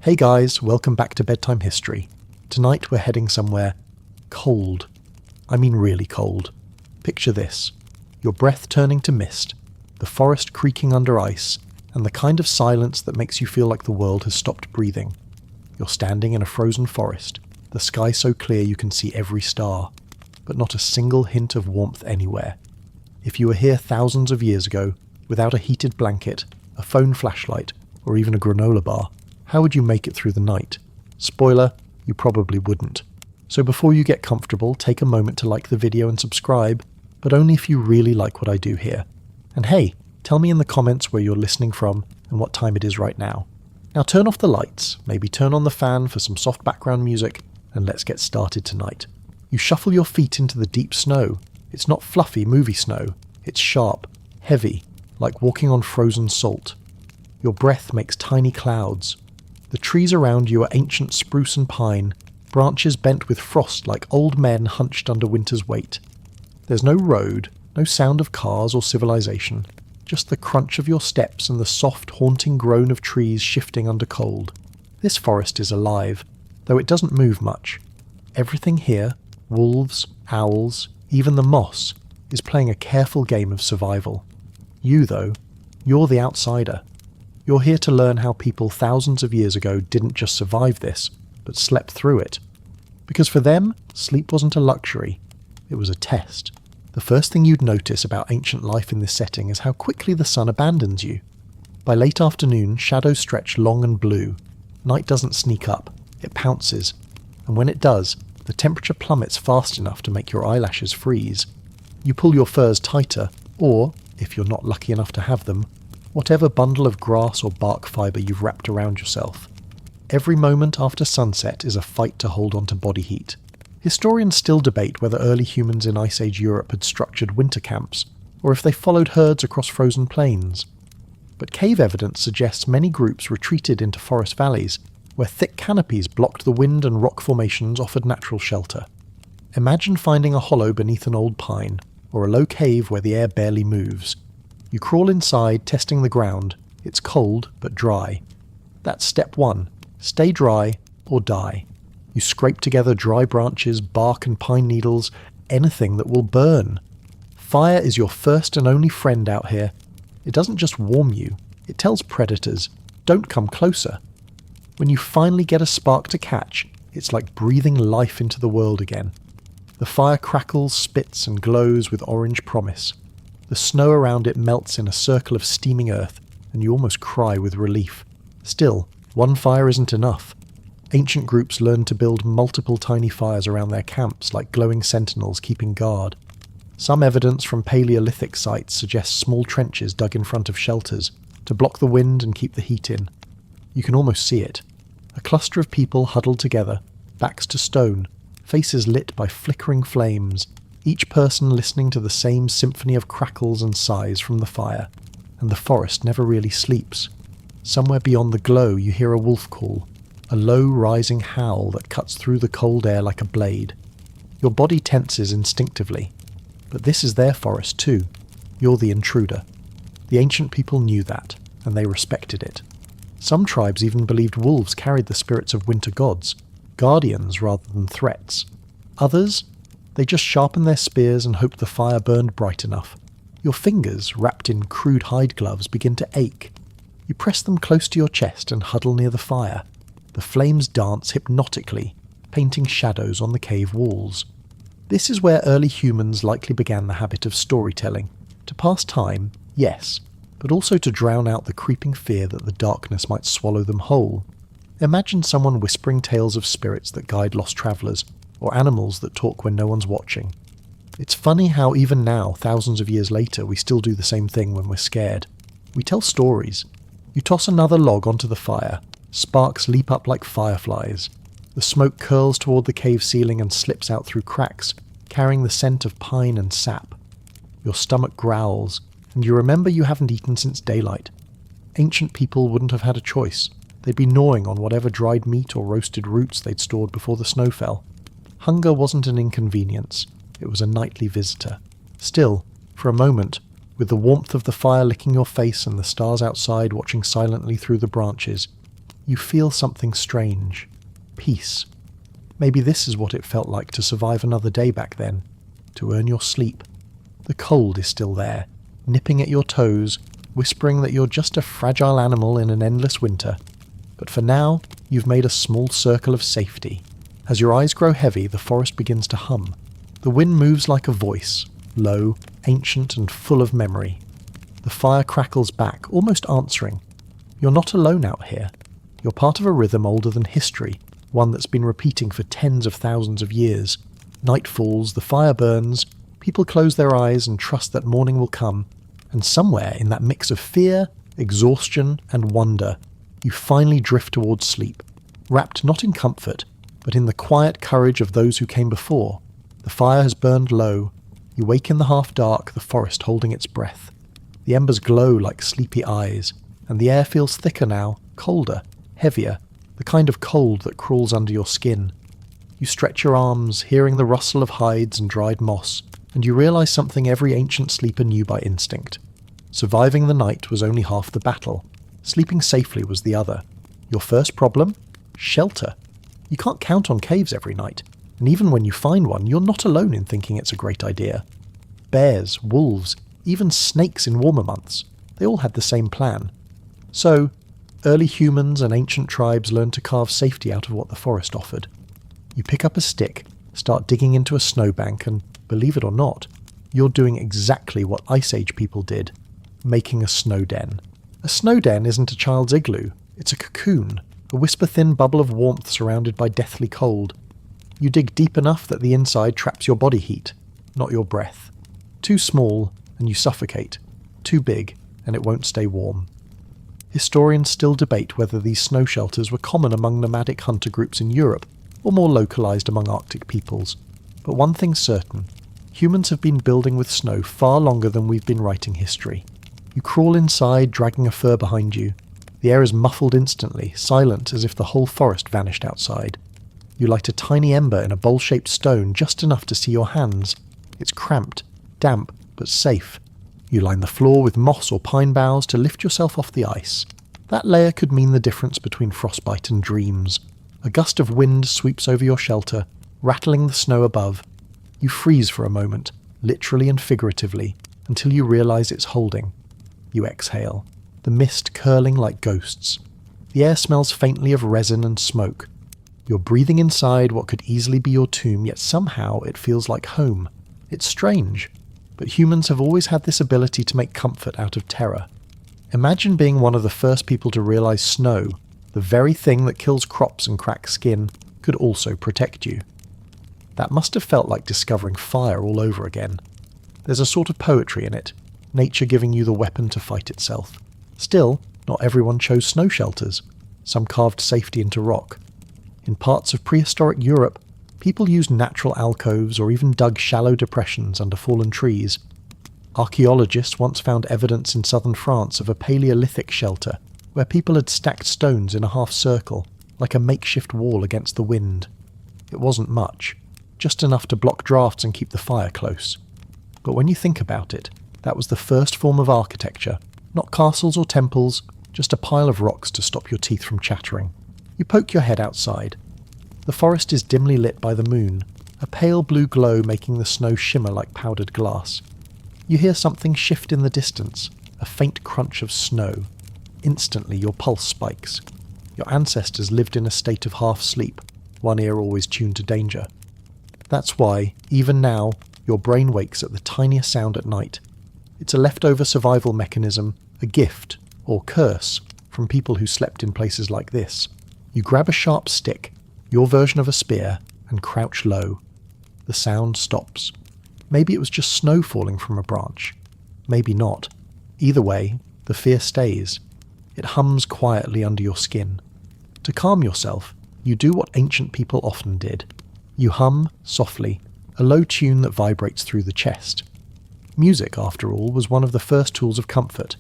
Hey guys, welcome back to Bedtime History. Tonight we're heading somewhere cold. I mean really cold. Picture this. Your breath turning to mist, the forest creaking under ice, and the kind of silence that makes you feel like the world has stopped breathing. You're standing in a frozen forest, the sky so clear you can see every star, but not a single hint of warmth anywhere. If you were here thousands of years ago, without a heated blanket, a phone flashlight, or even a granola bar, how would you make it through the night? Spoiler, you probably wouldn't. So before you get comfortable, take a moment to like the video and subscribe, but only if you really like what I do here. And hey, tell me in the comments where you're listening from and what time it is right now. Now turn off the lights, maybe turn on the fan for some soft background music, and let's get started tonight. You shuffle your feet into the deep snow. It's not fluffy movie snow, it's sharp, heavy, like walking on frozen salt. Your breath makes tiny clouds. The trees around you are ancient spruce and pine, branches bent with frost like old men hunched under winter's weight. There's no road, no sound of cars or civilization, just the crunch of your steps and the soft, haunting groan of trees shifting under cold. This forest is alive, though it doesn't move much. Everything here, wolves, owls, even the moss, is playing a careful game of survival. You, though, you're the outsider. You're here to learn how people thousands of years ago didn't just survive this, but slept through it. Because for them, sleep wasn't a luxury, it was a test. The first thing you'd notice about ancient life in this setting is how quickly the sun abandons you. By late afternoon, shadows stretch long and blue. Night doesn't sneak up, it pounces. And when it does, the temperature plummets fast enough to make your eyelashes freeze. You pull your furs tighter, or, if you're not lucky enough to have them, whatever bundle of grass or bark fibre you've wrapped around yourself. Every moment after sunset is a fight to hold on to body heat. Historians still debate whether early humans in Ice Age Europe had structured winter camps, or if they followed herds across frozen plains. But cave evidence suggests many groups retreated into forest valleys, where thick canopies blocked the wind and rock formations offered natural shelter. Imagine finding a hollow beneath an old pine, or a low cave where the air barely moves. You crawl inside, testing the ground. It's cold, but dry. That's step one. Stay dry, or die. You scrape together dry branches, bark and pine needles, anything that will burn. Fire is your first and only friend out here. It doesn't just warm you, it tells predators, don't come closer. When you finally get a spark to catch, it's like breathing life into the world again. The fire crackles, spits and glows with orange promise. The snow around it melts in a circle of steaming earth, and you almost cry with relief. Still, one fire isn't enough. Ancient groups learned to build multiple tiny fires around their camps like glowing sentinels keeping guard. Some evidence from Paleolithic sites suggests small trenches dug in front of shelters to block the wind and keep the heat in. You can almost see it. A cluster of people huddled together, backs to stone, faces lit by flickering flames, each person listening to the same symphony of crackles and sighs from the fire. And the forest never really sleeps. Somewhere beyond the glow you hear a wolf call, a low rising howl that cuts through the cold air like a blade. Your body tenses instinctively. But this is their forest too. You're the intruder. The ancient people knew that, and they respected it. Some tribes even believed wolves carried the spirits of winter gods, guardians rather than threats. Others, they just sharpened their spears and hoped the fire burned bright enough. Your fingers, wrapped in crude hide gloves, begin to ache. You press them close to your chest and huddle near the fire. The flames dance hypnotically, painting shadows on the cave walls. This is where early humans likely began the habit of storytelling. To pass time, yes, but also to drown out the creeping fear that the darkness might swallow them whole. Imagine someone whispering tales of spirits that guide lost travellers, or animals that talk when no one's watching. It's funny how even now, thousands of years later, we still do the same thing when we're scared. We tell stories. You toss another log onto the fire. Sparks leap up like fireflies. The smoke curls toward the cave ceiling and slips out through cracks, carrying the scent of pine and sap. Your stomach growls, and you remember you haven't eaten since daylight. Ancient people wouldn't have had a choice. They'd be gnawing on whatever dried meat or roasted roots they'd stored before the snow fell. Hunger wasn't an inconvenience. It was a nightly visitor. Still, for a moment, with the warmth of the fire licking your face and the stars outside watching silently through the branches, you feel something strange. Peace. Maybe this is what it felt like to survive another day back then, to earn your sleep. The cold is still there, nipping at your toes, whispering that you're just a fragile animal in an endless winter. But for now, you've made a small circle of safety. As your eyes grow heavy, the forest begins to hum. The wind moves like a voice, low, ancient and full of memory. The fire crackles back, almost answering. You're not alone out here. You're part of a rhythm older than history, one that's been repeating for tens of thousands of years. Night falls, the fire burns, people close their eyes and trust that morning will come, and somewhere in that mix of fear, exhaustion and wonder, you finally drift towards sleep, wrapped not in comfort, but in the quiet courage of those who came before. The fire has burned low. You wake in the half-dark, the forest holding its breath. The embers glow like sleepy eyes, and the air feels thicker now, colder, heavier, the kind of cold that crawls under your skin. You stretch your arms, hearing the rustle of hides and dried moss, and you realise something every ancient sleeper knew by instinct. Surviving the night was only half the battle. Sleeping safely was the other. Your first problem? Shelter. You can't count on caves every night, and even when you find one, you're not alone in thinking it's a great idea. Bears, wolves, even snakes in warmer months, they all had the same plan. So, early humans and ancient tribes learned to carve safety out of what the forest offered. You pick up a stick, start digging into a snowbank, and, believe it or not, you're doing exactly what Ice Age people did, making a snow den. A snow den isn't a child's igloo, it's a cocoon, a whisper-thin bubble of warmth surrounded by deathly cold. You dig deep enough that the inside traps your body heat, not your breath. Too small, and you suffocate. Too big, and it won't stay warm. Historians still debate whether these snow shelters were common among nomadic hunter groups in Europe, or more localised among Arctic peoples. But one thing's certain, humans have been building with snow far longer than we've been writing history. You crawl inside, dragging a fur behind you. The air is muffled instantly, silent as if the whole forest vanished outside. You light a tiny ember in a bowl-shaped stone, just enough to see your hands. It's cramped, damp, but safe. You line the floor with moss or pine boughs to lift yourself off the ice. That layer could mean the difference between frostbite and dreams. A gust of wind sweeps over your shelter, rattling the snow above. You freeze for a moment, literally and figuratively, until you realise it's holding. You exhale, the mist curling like ghosts. The air smells faintly of resin and smoke. You're breathing inside what could easily be your tomb, yet somehow it feels like home. It's strange, but humans have always had this ability to make comfort out of terror. Imagine being one of the first people to realise snow, the very thing that kills crops and cracks skin, could also protect you. That must have felt like discovering fire all over again. There's a sort of poetry in it, nature giving you the weapon to fight itself. Still, not everyone chose snow shelters. Some carved safety into rock. In parts of prehistoric Europe, people used natural alcoves or even dug shallow depressions under fallen trees. Archaeologists once found evidence in southern France of a Paleolithic shelter, where people had stacked stones in a half-circle, like a makeshift wall against the wind. It wasn't much, just enough to block drafts and keep the fire close. But when you think about it, that was the first form of architecture, not castles or temples, just a pile of rocks to stop your teeth from chattering. You poke your head outside. The forest is dimly lit by the moon, a pale blue glow making the snow shimmer like powdered glass. You hear something shift in the distance, a faint crunch of snow. Instantly your pulse spikes. Your ancestors lived in a state of half-sleep, one ear always tuned to danger. That's why, even now, your brain wakes at the tiniest sound at night. It's a leftover survival mechanism, a gift, or curse, from people who slept in places like this. You grab a sharp stick, your version of a spear, and crouch low. The sound stops. Maybe it was just snow falling from a branch. Maybe not. Either way, the fear stays. It hums quietly under your skin. To calm yourself, you do what ancient people often did. You hum, softly, a low tune that vibrates through the chest. Music, after all, was one of the first tools of comfort.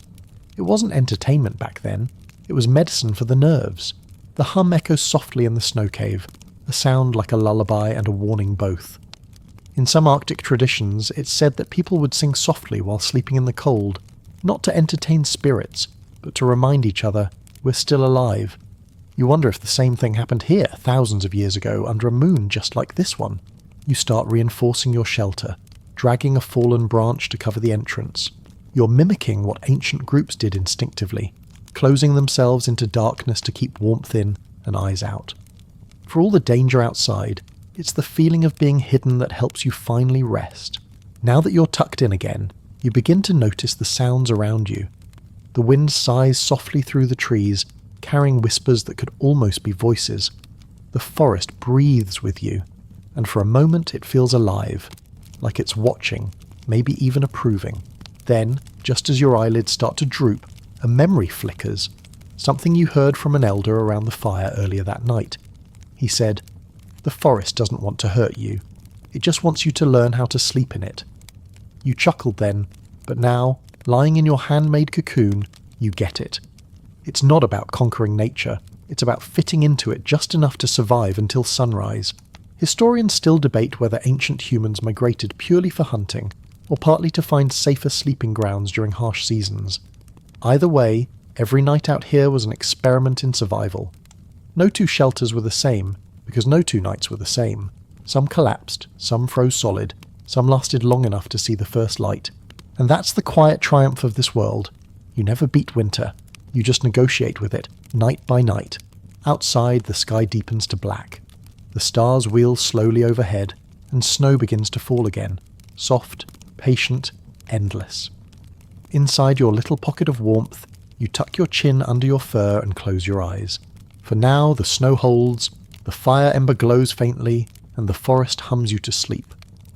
It wasn't entertainment back then. It was medicine for the nerves. The hum echoes softly in the snow cave, a sound like a lullaby and a warning both. In some Arctic traditions, it's said that people would sing softly while sleeping in the cold, not to entertain spirits, but to remind each other, we're still alive. You wonder if the same thing happened here thousands of years ago under a moon just like this one. You start reinforcing your shelter, dragging a fallen branch to cover the entrance. You're mimicking what ancient groups did instinctively, closing themselves into darkness to keep warmth in and eyes out. For all the danger outside, it's the feeling of being hidden that helps you finally rest. Now that you're tucked in again, you begin to notice the sounds around you. The wind sighs softly through the trees, carrying whispers that could almost be voices. The forest breathes with you, and for a moment it feels alive, like it's watching, maybe even approving. Then, just as your eyelids start to droop, a memory flickers, something you heard from an elder around the fire earlier that night. He said, "The forest doesn't want to hurt you. It just wants you to learn how to sleep in it." You chuckled then, but now, lying in your handmade cocoon, you get it. It's not about conquering nature, it's about fitting into it just enough to survive until sunrise. Historians still debate whether ancient humans migrated purely for hunting, or partly to find safer sleeping grounds during harsh seasons. Either way, every night out here was an experiment in survival. No two shelters were the same, because no two nights were the same. Some collapsed, some froze solid, some lasted long enough to see the first light. And that's the quiet triumph of this world. You never beat winter. You just negotiate with it, night by night. Outside, the sky deepens to black. The stars wheel slowly overhead, and snow begins to fall again. Soft, patient, endless. Inside your little pocket of warmth, you tuck your chin under your fur and close your eyes. For now, the snow holds, the fire ember glows faintly, and the forest hums you to sleep.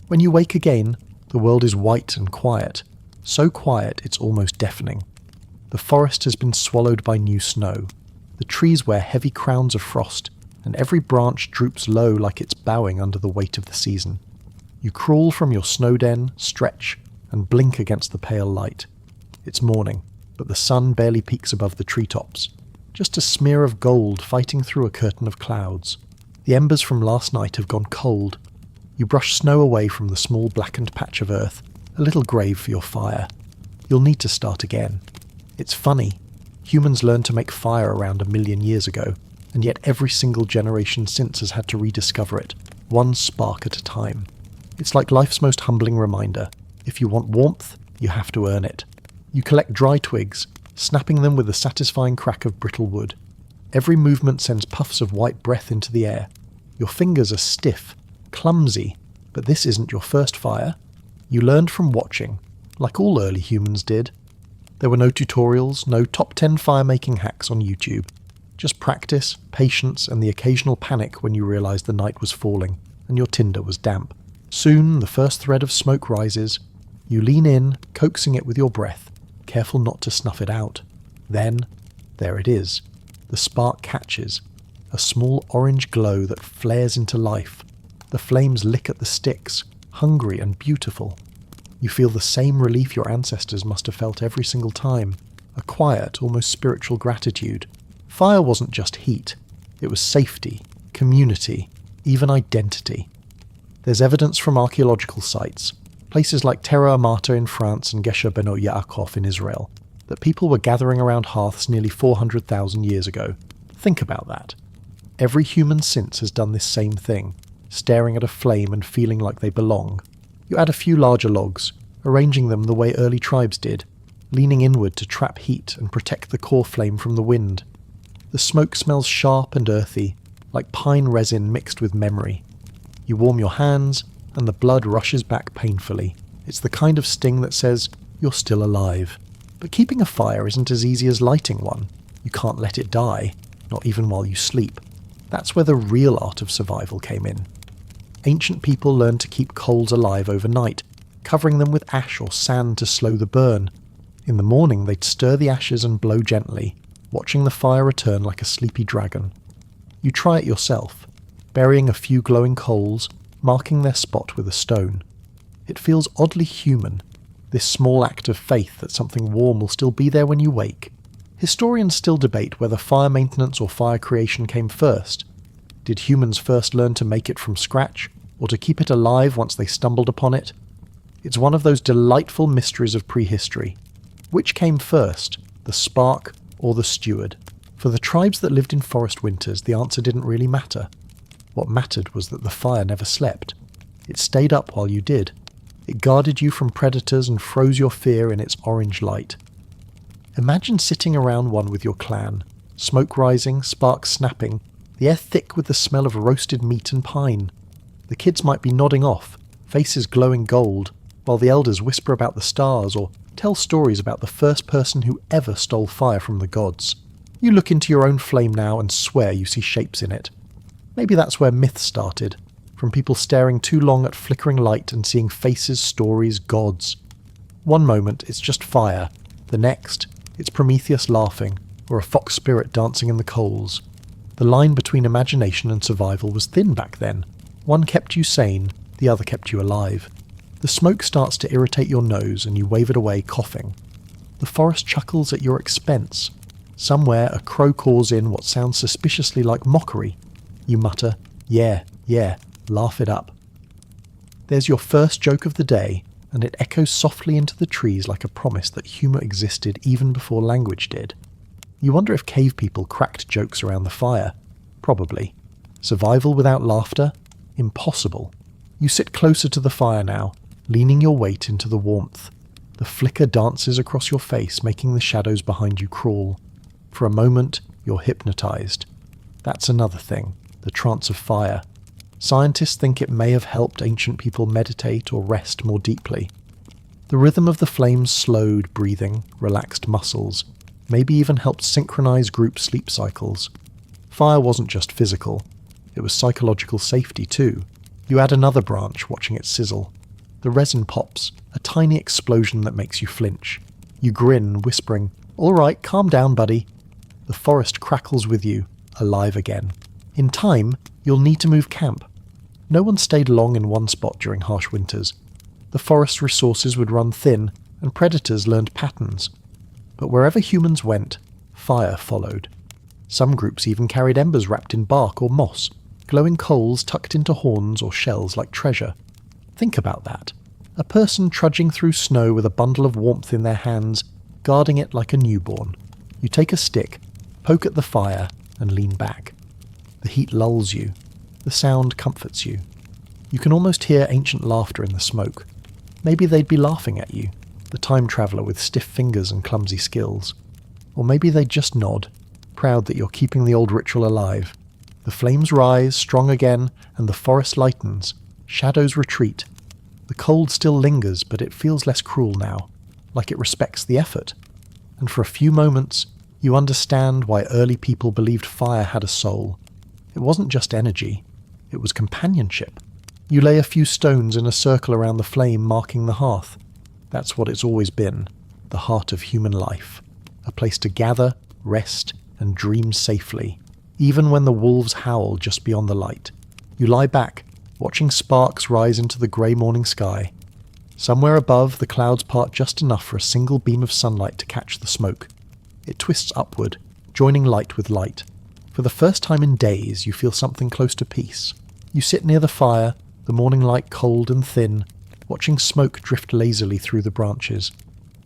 When you wake again, the world is white and quiet. So quiet it's almost deafening. The forest has been swallowed by new snow. The trees wear heavy crowns of frost, and every branch droops low like it's bowing under the weight of the season. You crawl from your snow den, stretch, and blink against the pale light. It's morning, but the sun barely peeks above the treetops. Just a smear of gold fighting through a curtain of clouds. The embers from last night have gone cold. You brush snow away from the small blackened patch of earth, a little grave for your fire. You'll need to start again. It's funny. Humans learned to make fire around 1 million years ago, and yet every single generation since has had to rediscover it, one spark at a time. It's like life's most humbling reminder. If you want warmth, you have to earn it. You collect dry twigs, snapping them with a satisfying crack of brittle wood. Every movement sends puffs of white breath into the air. Your fingers are stiff, clumsy, but this isn't your first fire. You learned from watching, like all early humans did. There were no tutorials, no top 10 fire-making hacks on YouTube. Just practice, patience, and the occasional panic when you realised the night was falling, and your tinder was damp. Soon, the first thread of smoke rises. You lean in, coaxing it with your breath, careful not to snuff it out. Then, there it is. The spark catches. A small orange glow that flares into life. The flames lick at the sticks, hungry and beautiful. You feel the same relief your ancestors must have felt every single time. A quiet, almost spiritual gratitude. Fire wasn't just heat. It was safety, community, even identity. There's evidence from archaeological sites, places like Terra Amata in France and Gesher Benot Yaakov in Israel, that people were gathering around hearths nearly 400,000 years ago. Think about that. Every human since has done this same thing, staring at a flame and feeling like they belong. You add a few larger logs, arranging them the way early tribes did, leaning inward to trap heat and protect the core flame from the wind. The smoke smells sharp and earthy, like pine resin mixed with memory. You warm your hands, and the blood rushes back painfully. It's the kind of sting that says, you're still alive. But keeping a fire isn't as easy as lighting one. You can't let it die, not even while you sleep. That's where the real art of survival came in. Ancient people learned to keep coals alive overnight, covering them with ash or sand to slow the burn. In the morning they'd stir the ashes and blow gently, watching the fire return like a sleepy dragon. You try it yourself, burying a few glowing coals, marking their spot with a stone. It feels oddly human, this small act of faith that something warm will still be there when you wake. Historians still debate whether fire maintenance or fire creation came first. Did humans first learn to make it from scratch, or to keep it alive once they stumbled upon it? It's one of those delightful mysteries of prehistory. Which came first, the spark or the steward? For the tribes that lived in forest winters, the answer didn't really matter. What mattered was that the fire never slept. It stayed up while you did. It guarded you from predators and froze your fear in its orange light. Imagine sitting around one with your clan, smoke rising, sparks snapping, the air thick with the smell of roasted meat and pine. The kids might be nodding off, faces glowing gold, while the elders whisper about the stars or tell stories about the first person who ever stole fire from the gods. You look into your own flame now and swear you see shapes in it. Maybe that's where myths started, from people staring too long at flickering light and seeing faces, stories, gods. One moment it's just fire, the next it's Prometheus laughing, or a fox spirit dancing in the coals. The line between imagination and survival was thin back then. One kept you sane, the other kept you alive. The smoke starts to irritate your nose and you wave it away coughing. The forest chuckles at your expense. Somewhere a crow calls in what sounds suspiciously like mockery. You mutter, yeah, laugh it up. There's your first joke of the day, and it echoes softly into the trees like a promise that humour existed even before language did. You wonder if cave people cracked jokes around the fire. Probably. Survival without laughter? Impossible. You sit closer to the fire now, leaning your weight into the warmth. The flicker dances across your face, making the shadows behind you crawl. For a moment, you're hypnotised. That's another thing, the trance of fire. Scientists think it may have helped ancient people meditate or rest more deeply. The rhythm of the flames slowed breathing, relaxed muscles, maybe even helped synchronise group sleep cycles. Fire wasn't just physical, it was psychological safety too. You add another branch, watching it sizzle. The resin pops, a tiny explosion that makes you flinch. You grin, whispering, "All right, calm down, buddy." The forest crackles with you, alive again. In time, you'll need to move camp. No one stayed long in one spot during harsh winters. The forest's resources would run thin, and predators learned patterns. But wherever humans went, fire followed. Some groups even carried embers wrapped in bark or moss, glowing coals tucked into horns or shells like treasure. Think about that. A person trudging through snow with a bundle of warmth in their hands, guarding it like a newborn. You take a stick, poke at the fire, and lean back. The heat lulls you. The sound comforts you. You can almost hear ancient laughter in the smoke. Maybe they'd be laughing at you, the time traveller with stiff fingers and clumsy skills. Or maybe they'd just nod, proud that you're keeping the old ritual alive. The flames rise, strong again, and the forest lightens. Shadows retreat. The cold still lingers, but it feels less cruel now, like it respects the effort. And for a few moments, you understand why early people believed fire had a soul. It wasn't just energy, it was companionship. You lay a few stones in a circle around the flame marking the hearth. That's what it's always been, the heart of human life. A place to gather, rest, and dream safely, even when the wolves howl just beyond the light. You lie back, watching sparks rise into the grey morning sky. Somewhere above, the clouds part just enough for a single beam of sunlight to catch the smoke. It twists upward, joining light with light. For the first time in days, you feel something close to peace. You sit near the fire, the morning light cold and thin, watching smoke drift lazily through the branches.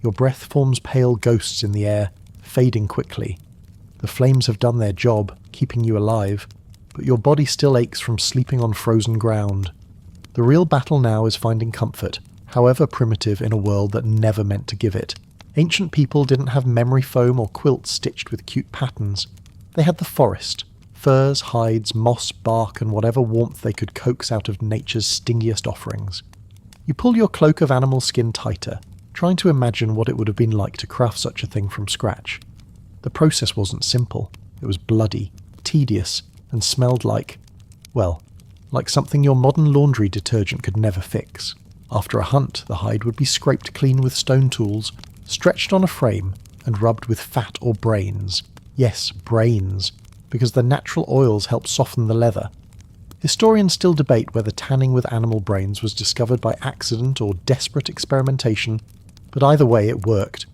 Your breath forms pale ghosts in the air, fading quickly. The flames have done their job, keeping you alive, but your body still aches from sleeping on frozen ground. The real battle now is finding comfort, however primitive, in a world that never meant to give it. Ancient people didn't have memory foam or quilts stitched with cute patterns. They had the forest, furs, hides, moss, bark, and whatever warmth they could coax out of nature's stingiest offerings. You pull your cloak of animal skin tighter, trying to imagine what it would have been like to craft such a thing from scratch. The process wasn't simple. It was bloody, tedious, and smelled like something your modern laundry detergent could never fix. After a hunt, the hide would be scraped clean with stone tools, stretched on a frame, and rubbed with fat or brains. Yes, brains, because the natural oils help soften the leather. Historians still debate whether tanning with animal brains was discovered by accident or desperate experimentation, but either way it worked.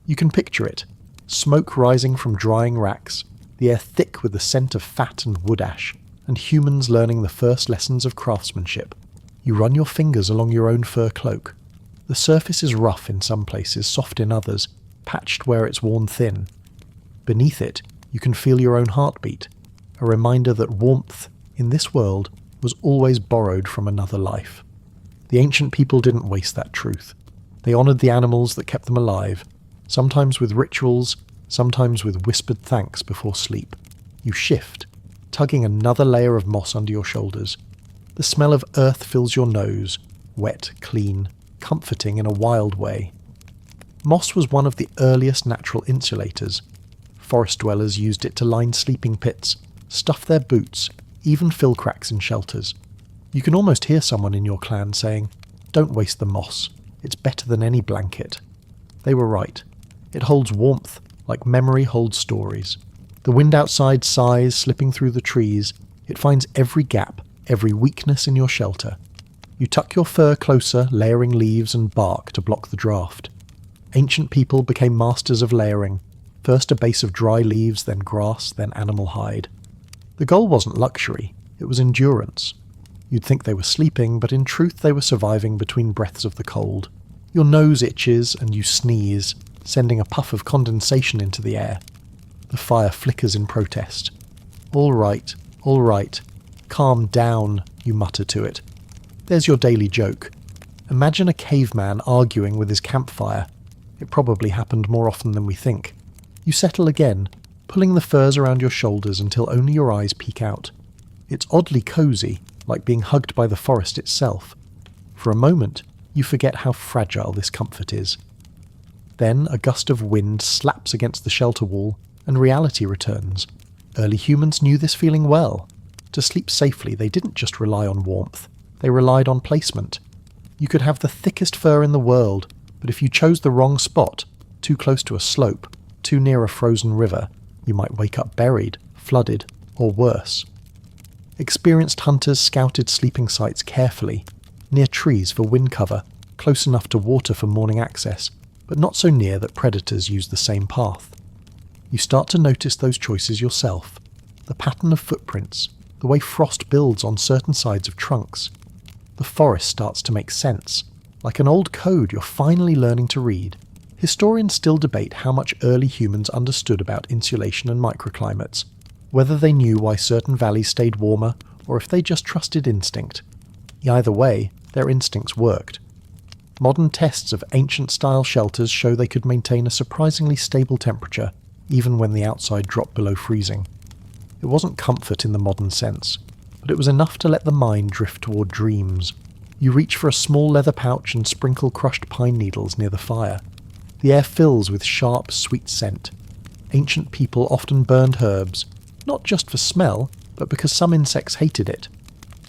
You can picture it. Smoke rising from drying racks, the air thick with the scent of fat and wood ash, and humans learning the first lessons of craftsmanship. You run your fingers along your own fur cloak. The surface is rough in some places, soft in others, patched where it's worn thin. Beneath it, You can feel your own heartbeat, a reminder that warmth in this world was always borrowed from another life. The ancient people didn't waste that truth. They honoured the animals that kept them alive, sometimes with rituals, sometimes with whispered thanks before sleep. You shift, tugging another layer of moss under your shoulders. The smell of earth fills your nose, wet, clean, comforting in a wild way. Moss was one of the earliest natural insulators. Forest dwellers used it to line sleeping pits, stuff their boots, even fill cracks in shelters. You can almost hear someone in your clan saying, "Don't waste the moss, it's better than any blanket." They were right. It holds warmth, like memory holds stories. The wind outside sighs, slipping through the trees. It finds every gap, every weakness in your shelter. You tuck your fur closer, layering leaves and bark to block the draft. Ancient people became masters of layering, first a base of dry leaves, then grass, then animal hide. The goal wasn't luxury, it was endurance. You'd think they were sleeping, but in truth they were surviving between breaths of the cold. Your nose itches and you sneeze, sending a puff of condensation into the air. The fire flickers in protest. All right, calm down, you mutter to it. There's your daily joke. Imagine a caveman arguing with his campfire. It probably happened more often than we think. You settle again, pulling the furs around your shoulders until only your eyes peek out. It's oddly cosy, like being hugged by the forest itself. For a moment, you forget how fragile this comfort is. Then a gust of wind slaps against the shelter wall, and reality returns. Early humans knew this feeling well. To sleep safely, they didn't just rely on warmth. They relied on placement. You could have the thickest fur in the world, but if you chose the wrong spot, too close to a slope, too near a frozen river, you might wake up buried, flooded, or worse. Experienced hunters scouted sleeping sites carefully, near trees for wind cover, close enough to water for morning access, but not so near that predators use the same path. You start to notice those choices yourself. The pattern of footprints, the way frost builds on certain sides of trunks. The forest starts to make sense, like an old code you're finally learning to read. Historians still debate how much early humans understood about insulation and microclimates, whether they knew why certain valleys stayed warmer, or if they just trusted instinct. Either way, their instincts worked. Modern tests of ancient-style shelters show they could maintain a surprisingly stable temperature, even when the outside dropped below freezing. It wasn't comfort in the modern sense, but it was enough to let the mind drift toward dreams. You reach for a small leather pouch and sprinkle crushed pine needles near the fire. The air fills with sharp, sweet scent. Ancient people often burned herbs, not just for smell, but because some insects hated it.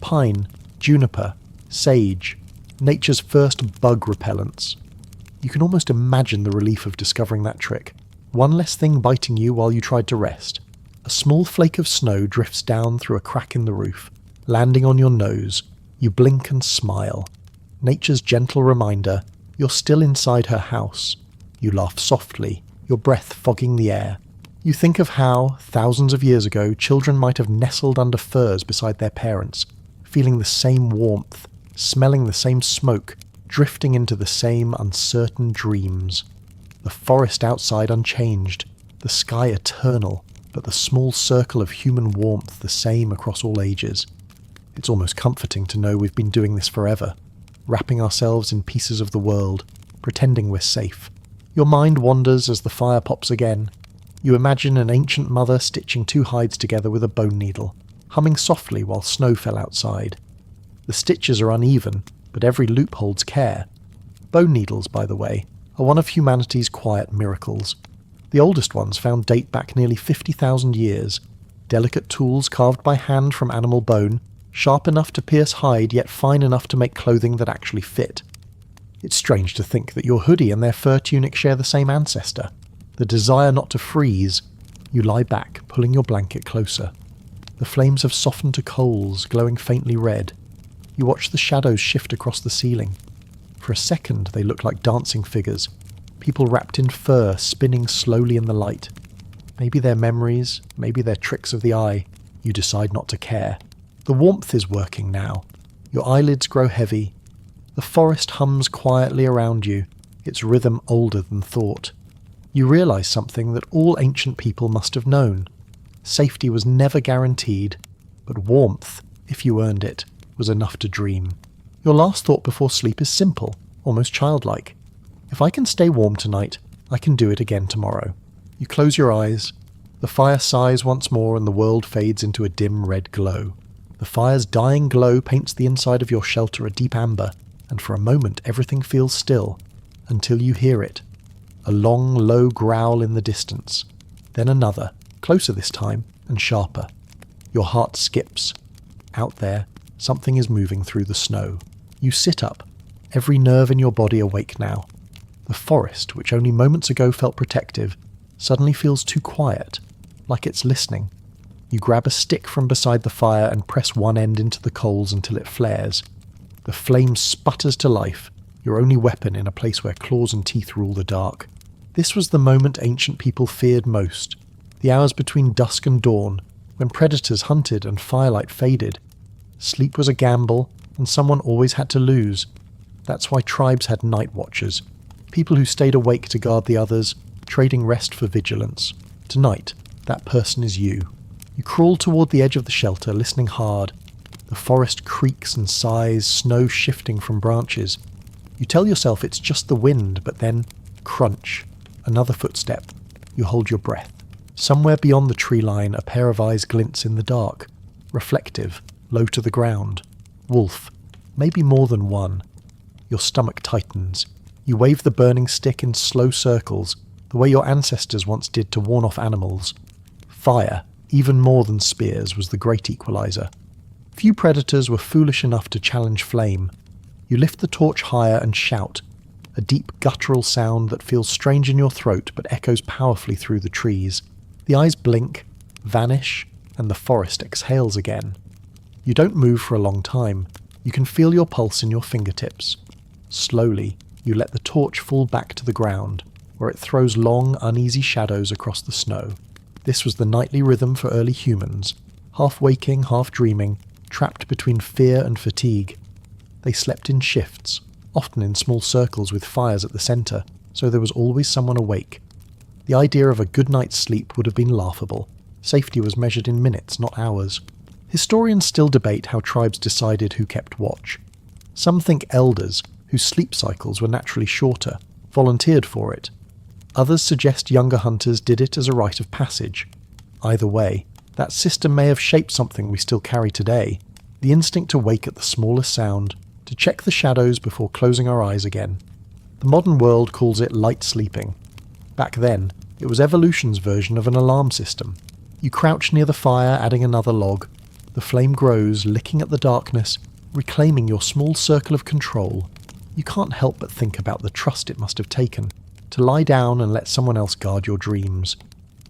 Pine, juniper, sage, nature's first bug repellents. You can almost imagine the relief of discovering that trick. One less thing biting you while you tried to rest. A small flake of snow drifts down through a crack in the roof, landing on your nose. You blink and smile. Nature's gentle reminder, you're still inside her house. You laugh softly, your breath fogging the air. You think of how, thousands of years ago, children might have nestled under firs beside their parents, feeling the same warmth, smelling the same smoke, drifting into the same uncertain dreams. The forest outside unchanged, the sky eternal, but the small circle of human warmth the same across all ages. It's almost comforting to know we've been doing this forever, wrapping ourselves in pieces of the world, pretending we're safe. Your mind wanders as the fire pops again. You imagine an ancient mother stitching two hides together with a bone needle, humming softly while snow fell outside. The stitches are uneven, but every loop holds care. Bone needles, by the way, are one of humanity's quiet miracles. The oldest ones found date back nearly 50,000 years. Delicate tools carved by hand from animal bone, sharp enough to pierce hide yet fine enough to make clothing that actually fit. It's strange to think that your hoodie and their fur tunic share the same ancestor. The desire not to freeze. You lie back, pulling your blanket closer. The flames have softened to coals, glowing faintly red. You watch the shadows shift across the ceiling. For a second they look like dancing figures. People wrapped in fur, spinning slowly in the light. Maybe they're memories, maybe they're tricks of the eye. You decide not to care. The warmth is working now. Your eyelids grow heavy. The forest hums quietly around you, its rhythm older than thought. You realise something that all ancient people must have known. Safety was never guaranteed, but warmth, if you earned it, was enough to dream. Your last thought before sleep is simple, almost childlike. If I can stay warm tonight, I can do it again tomorrow. You close your eyes. The fire sighs once more and the world fades into a dim red glow. The fire's dying glow paints the inside of your shelter a deep amber, and for a moment everything feels still, until you hear it. A long, low growl in the distance. Then another, closer this time, and sharper. Your heart skips. Out there, something is moving through the snow. You sit up, every nerve in your body awake now. The forest, which only moments ago felt protective, suddenly feels too quiet, like it's listening. You grab a stick from beside the fire and press one end into the coals until it flares. The flame sputters to life, your only weapon in a place where claws and teeth rule the dark. This was the moment ancient people feared most, the hours between dusk and dawn, when predators hunted and firelight faded. Sleep was a gamble, and someone always had to lose. That's why tribes had night watchers, people who stayed awake to guard the others, trading rest for vigilance. Tonight, that person is you. You crawl toward the edge of the shelter, listening hard. The forest creaks and sighs, snow shifting from branches. You tell yourself it's just the wind, but then, crunch, another footstep. You hold your breath. Somewhere beyond the tree line, a pair of eyes glints in the dark, reflective, low to the ground. Wolf, maybe more than one. Your stomach tightens. You wave the burning stick in slow circles, the way your ancestors once did to warn off animals. Fire, even more than spears, was the great equalizer. Few predators were foolish enough to challenge flame. You lift the torch higher and shout, a deep guttural sound that feels strange in your throat but echoes powerfully through the trees. The eyes blink, vanish, and the forest exhales again. You don't move for a long time. You can feel your pulse in your fingertips. Slowly, you let the torch fall back to the ground, where it throws long, uneasy shadows across the snow. This was the nightly rhythm for early humans, half waking, half dreaming, trapped between fear and fatigue. They slept in shifts, often in small circles with fires at the centre, so there was always someone awake. The idea of a good night's sleep would have been laughable. Safety was measured in minutes, not hours. Historians still debate how tribes decided who kept watch. Some think elders, whose sleep cycles were naturally shorter, volunteered for it. Others suggest younger hunters did it as a rite of passage. Either way, that system may have shaped something we still carry today, the instinct to wake at the smallest sound, to check the shadows before closing our eyes again. The modern world calls it light sleeping. Back then, it was evolution's version of an alarm system. You crouch near the fire, adding another log. The flame grows, licking at the darkness, reclaiming your small circle of control. You can't help but think about the trust it must have taken to lie down and let someone else guard your dreams.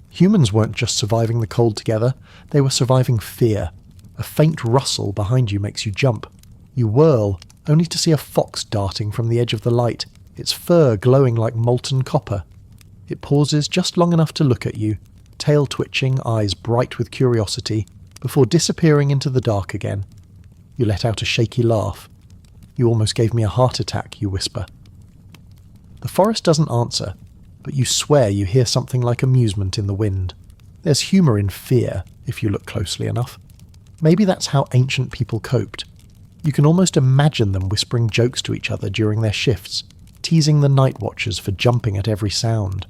Humans weren't just surviving the cold together, they were surviving fear. A faint rustle behind you makes you jump. You whirl, only to see a fox darting from the edge of the light, its fur glowing like molten copper. It pauses just long enough to look at you, tail twitching, eyes bright with curiosity, before disappearing into the dark again. You let out a shaky laugh. "You almost gave me a heart attack," you whisper. The forest doesn't answer, but you swear you hear something like amusement in the wind. There's humour in fear, if you look closely enough. Maybe that's how ancient people coped. You can almost imagine them whispering jokes to each other during their shifts, teasing the night watchers for jumping at every sound.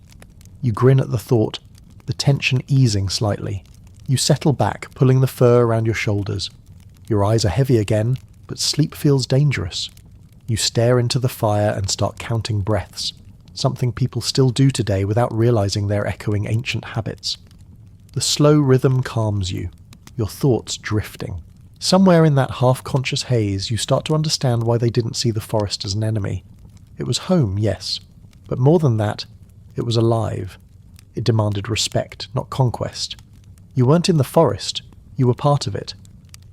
You grin at the thought, the tension easing slightly. You settle back, pulling the fur around your shoulders. Your eyes are heavy again, but sleep feels dangerous. You stare into the fire and start counting breaths, something people still do today without realizing they're echoing ancient habits. The slow rhythm calms you, your thoughts drifting. Somewhere in that half-conscious haze, you start to understand why they didn't see the forest as an enemy. It was home, yes, but more than that, it was alive. It demanded respect, not conquest. You weren't in the forest, you were part of it.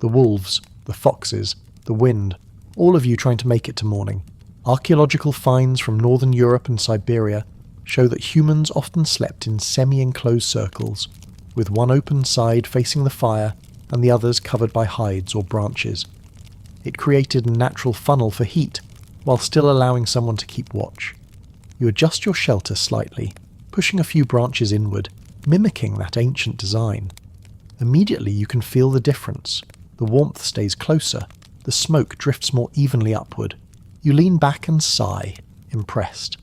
The wolves, the foxes, the wind, all of you trying to make it to morning. Archaeological finds from northern Europe and Siberia show that humans often slept in semi-enclosed circles, with one open side facing the fire and the others covered by hides or branches. It created a natural funnel for heat, while still allowing someone to keep watch. You adjust your shelter slightly, pushing a few branches inward, mimicking that ancient design. Immediately you can feel the difference. The warmth stays closer. The smoke drifts more evenly upward. You lean back and sigh, impressed.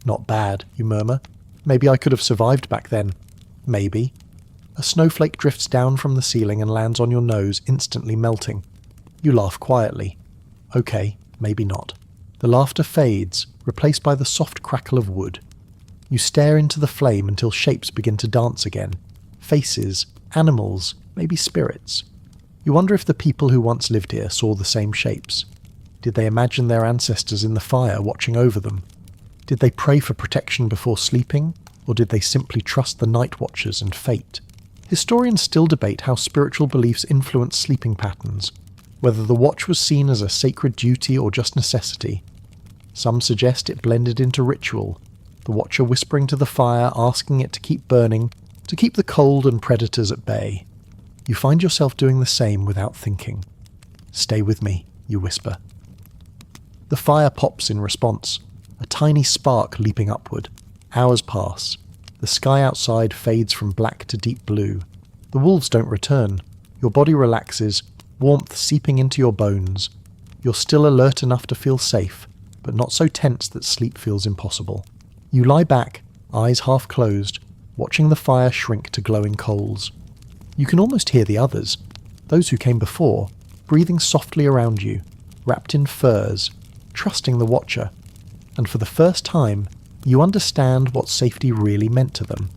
Not bad, you murmur. Maybe I could have survived back then. Maybe. A snowflake drifts down from the ceiling and lands on your nose, instantly melting. You laugh quietly. Okay, maybe not. The laughter fades, replaced by the soft crackle of wood. You stare into the flame until shapes begin to dance again. Faces, animals, maybe spirits. You wonder if the people who once lived here saw the same shapes. Did they imagine their ancestors in the fire watching over them? Did they pray for protection before sleeping, or did they simply trust the night watchers and fate? Historians still debate how spiritual beliefs influence sleeping patterns, whether the watch was seen as a sacred duty or just necessity. Some suggest it blended into ritual, the watcher whispering to the fire, asking it to keep burning, to keep the cold and predators at bay. You find yourself doing the same without thinking. Stay with me, you whisper. The fire pops in response, a tiny spark leaping upward. Hours pass. The sky outside fades from black to deep blue. The wolves don't return. Your body relaxes, warmth seeping into your bones. You're still alert enough to feel safe, but not so tense that sleep feels impossible. You lie back, eyes half closed, watching the fire shrink to glowing coals. You can almost hear the others, those who came before, breathing softly around you, wrapped in furs, trusting the watcher. And for the first time, you understand what safety really meant to them.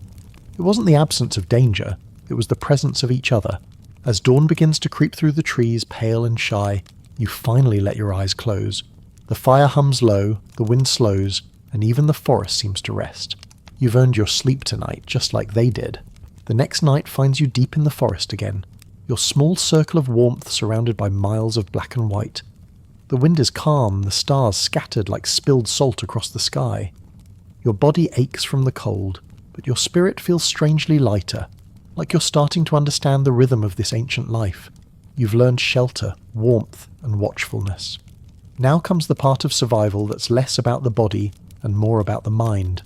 It wasn't the absence of danger, it was the presence of each other. As dawn begins to creep through the trees, pale and shy, you finally let your eyes close. The fire hums low, the wind slows, and even the forest seems to rest. You've earned your sleep tonight, just like they did. The next night finds you deep in the forest again, your small circle of warmth surrounded by miles of black and white. The wind is calm, the stars scattered like spilled salt across the sky. Your body aches from the cold, but your spirit feels strangely lighter, like you're starting to understand the rhythm of this ancient life. You've learned shelter, warmth, and watchfulness. Now comes the part of survival that's less about the body and more about the mind.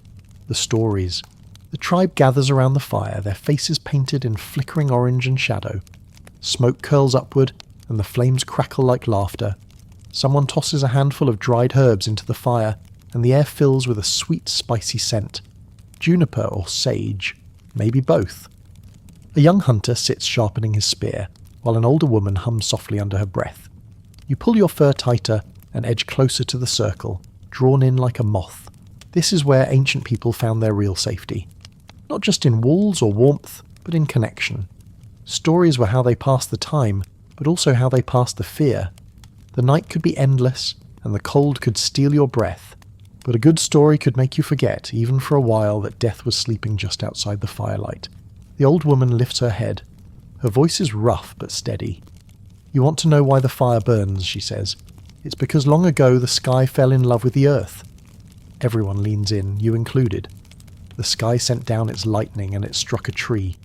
The stories. The tribe gathers around the fire, their faces painted in flickering orange and shadow. Smoke curls upward, and the flames crackle like laughter. Someone tosses a handful of dried herbs into the fire, and the air fills with a sweet, spicy scent. Juniper or sage, maybe both. A young hunter sits sharpening his spear, while an older woman hums softly under her breath. You pull your fur tighter and edge closer to the circle, drawn in like a moth. This is where ancient people found their real safety. Not just in walls or warmth, but in connection. Stories were how they passed the time, but also how they passed the fear. The night could be endless, and the cold could steal your breath, but a good story could make you forget, even for a while, that death was sleeping just outside the firelight. The old woman lifts her head. Her voice is rough but steady. You want to know why the fire burns, she says. It's because long ago the sky fell in love with the earth. Everyone leans in, you included. The sky sent down its lightning and it struck a tree.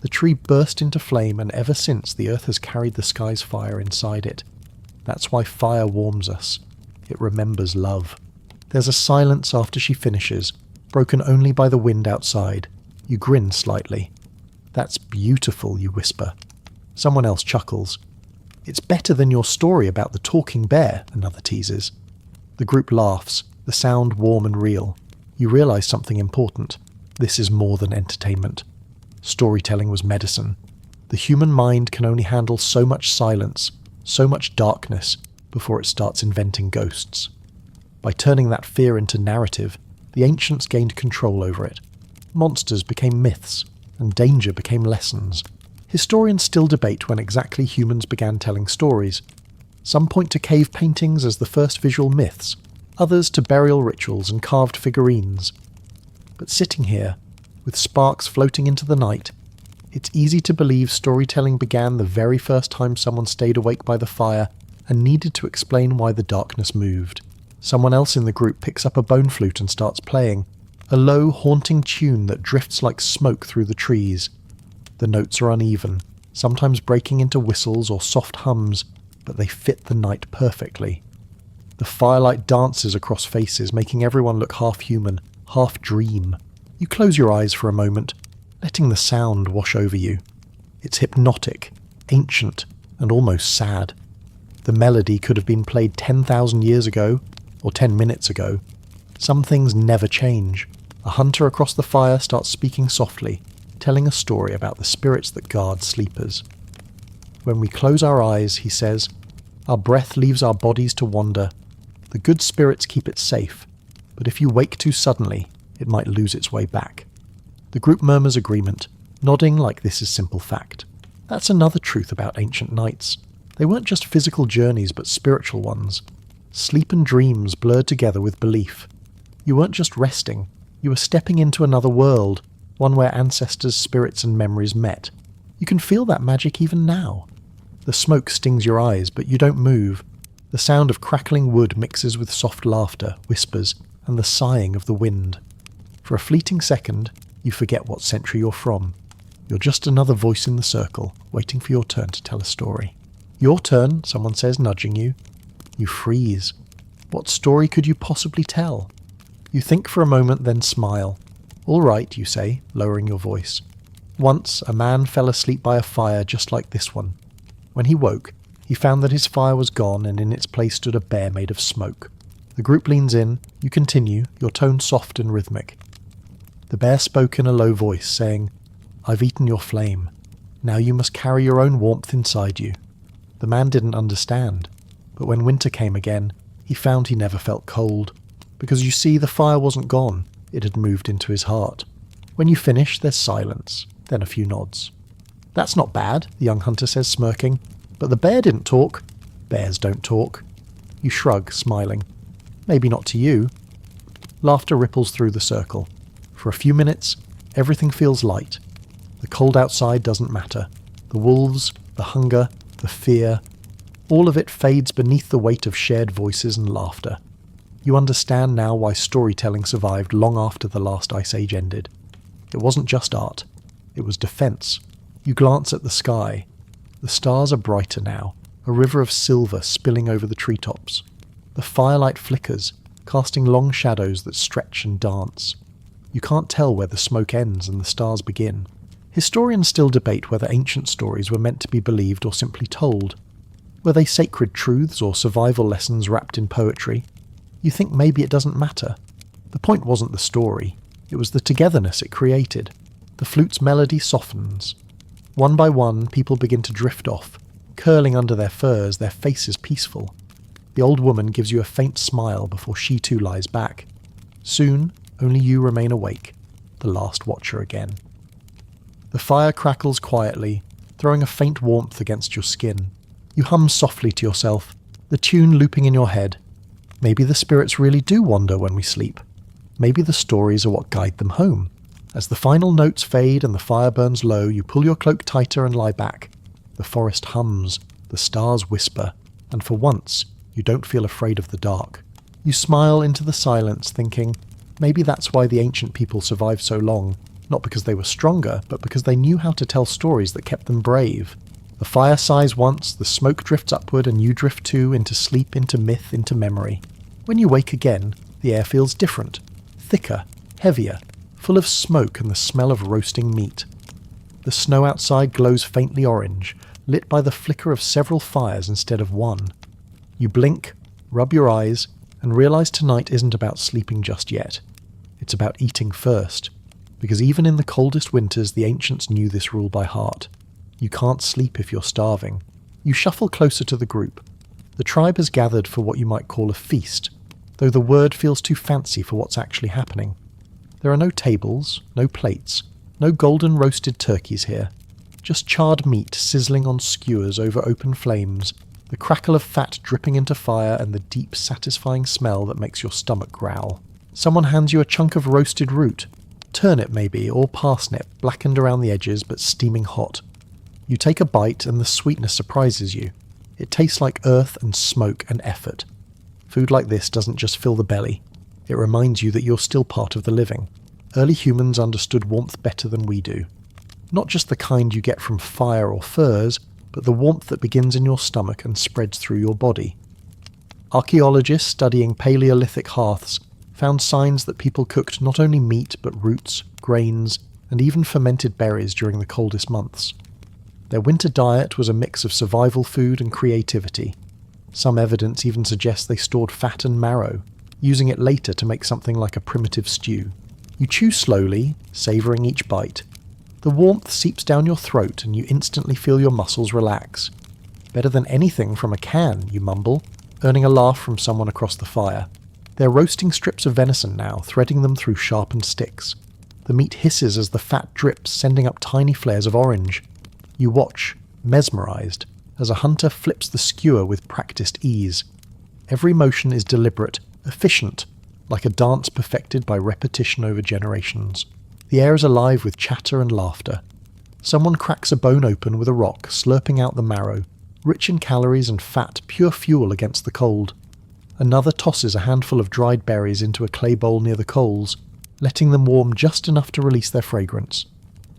The tree burst into flame, and ever since the earth has carried the sky's fire inside it. That's why fire warms us. It remembers love. There's a silence after she finishes, broken only by the wind outside. You grin slightly. That's beautiful, you whisper. Someone else chuckles. It's better than your story about the talking bear, another teases. The group laughs, the sound warm and real. You realise something important. This is more than entertainment. Storytelling was medicine. The human mind can only handle so much silence, so much darkness, before it starts inventing ghosts. By turning that fear into narrative, the ancients gained control over it. Monsters became myths, and danger became lessons. Historians still debate when exactly humans began telling stories. Some point to cave paintings as the first visual myths, others to burial rituals and carved figurines. But sitting here, with sparks floating into the night, it's easy to believe storytelling began the very first time someone stayed awake by the fire and needed to explain why the darkness moved. Someone else in the group picks up a bone flute and starts playing, a low, haunting tune that drifts like smoke through the trees. The notes are uneven, sometimes breaking into whistles or soft hums, but they fit the night perfectly. The firelight dances across faces, making everyone look half human, half dream. You close your eyes for a moment, letting the sound wash over you. It's hypnotic, ancient, and almost sad. The melody could have been played 10,000 years ago, or 10 minutes ago. Some things never change. A hunter across the fire starts speaking softly, telling a story about the spirits that guard sleepers. When we close our eyes, he says, our breath leaves our bodies to wander. The good spirits keep it safe, but if you wake too suddenly, it might lose its way back. The group murmurs agreement, nodding like this is simple fact. That's another truth about ancient nights. They weren't just physical journeys, but spiritual ones. Sleep and dreams blurred together with belief. You weren't just resting, you were stepping into another world, one where ancestors' spirits and memories met. You can feel that magic even now. The smoke stings your eyes, but you don't move. The sound of crackling wood mixes with soft laughter, whispers, and the sighing of the wind. For a fleeting second, you forget what century you're from. You're just another voice in the circle, waiting for your turn to tell a story. Your turn, someone says, nudging you. You freeze. What story could you possibly tell? You think for a moment, then smile. All right, you say, lowering your voice. Once, a man fell asleep by a fire just like this one. When he woke, he found that his fire was gone and in its place stood a bear made of smoke. The group leans in, you continue, your tone soft and rhythmic. The bear spoke in a low voice, saying, I've eaten your flame. Now you must carry your own warmth inside you. The man didn't understand, but when winter came again, he found he never felt cold. Because you see, the fire wasn't gone, it had moved into his heart. When you finish, there's silence, then a few nods. That's not bad, the young hunter says, smirking. But the bear didn't talk. Bears don't talk. You shrug, smiling. Maybe not to you. Laughter ripples through the circle. For a few minutes, everything feels light. The cold outside doesn't matter. The wolves, the hunger, the fear, all of it fades beneath the weight of shared voices and laughter. You understand now why storytelling survived long after the last ice age ended. It wasn't just art. It was defense. You glance at the sky. The stars are brighter now, a river of silver spilling over the treetops. The firelight flickers, casting long shadows that stretch and dance. You can't tell where the smoke ends and the stars begin. Historians still debate whether ancient stories were meant to be believed or simply told. Were they sacred truths or survival lessons wrapped in poetry? You think maybe it doesn't matter. The point wasn't the story, it was the togetherness it created. The flute's melody softens. One by one, people begin to drift off, curling under their furs, their faces peaceful. The old woman gives you a faint smile before she too lies back. Soon, only you remain awake, the last watcher again. The fire crackles quietly, throwing a faint warmth against your skin. You hum softly to yourself, the tune looping in your head. Maybe the spirits really do wander when we sleep. Maybe the stories are what guide them home. As the final notes fade and the fire burns low, you pull your cloak tighter and lie back. The forest hums, the stars whisper, and for once, you don't feel afraid of the dark. You smile into the silence, thinking, maybe that's why the ancient people survived so long, not because they were stronger, but because they knew how to tell stories that kept them brave. The fire sighs once, the smoke drifts upward, and you drift too, into sleep, into myth, into memory. When you wake again, the air feels different, thicker, heavier, full of smoke and the smell of roasting meat. The snow outside glows faintly orange, lit by the flicker of several fires instead of one. You blink, rub your eyes, and realize tonight isn't about sleeping just yet. It's about eating first, because even in the coldest winters, the ancients knew this rule by heart. You can't sleep if you're starving. You shuffle closer to the group. The tribe has gathered for what you might call a feast, though the word feels too fancy for what's actually happening. There are no tables, no plates, no golden roasted turkeys here. Just charred meat sizzling on skewers over open flames, the crackle of fat dripping into fire and the deep, satisfying smell that makes your stomach growl. Someone hands you a chunk of roasted root, turnip maybe, or parsnip, blackened around the edges but steaming hot. You take a bite and the sweetness surprises you. It tastes like earth and smoke and effort. Food like this doesn't just fill the belly. It reminds you that you're still part of the living. Early humans understood warmth better than we do. Not just the kind you get from fire or furs, but the warmth that begins in your stomach and spreads through your body. Archaeologists studying Paleolithic hearths found signs that people cooked not only meat but roots, grains, and even fermented berries during the coldest months. Their winter diet was a mix of survival food and creativity. Some evidence even suggests they stored fat and marrow, using it later to make something like a primitive stew. You chew slowly, savouring each bite. The warmth seeps down your throat and you instantly feel your muscles relax. Better than anything from a can, you mumble, earning a laugh from someone across the fire. They're roasting strips of venison now, threading them through sharpened sticks. The meat hisses as the fat drips, sending up tiny flares of orange. You watch, mesmerised, as a hunter flips the skewer with practised ease. Every motion is deliberate, efficient, like a dance perfected by repetition over generations. The air is alive with chatter and laughter. Someone cracks a bone open with a rock, slurping out the marrow, rich in calories and fat, pure fuel against the cold. Another tosses a handful of dried berries into a clay bowl near the coals, letting them warm just enough to release their fragrance.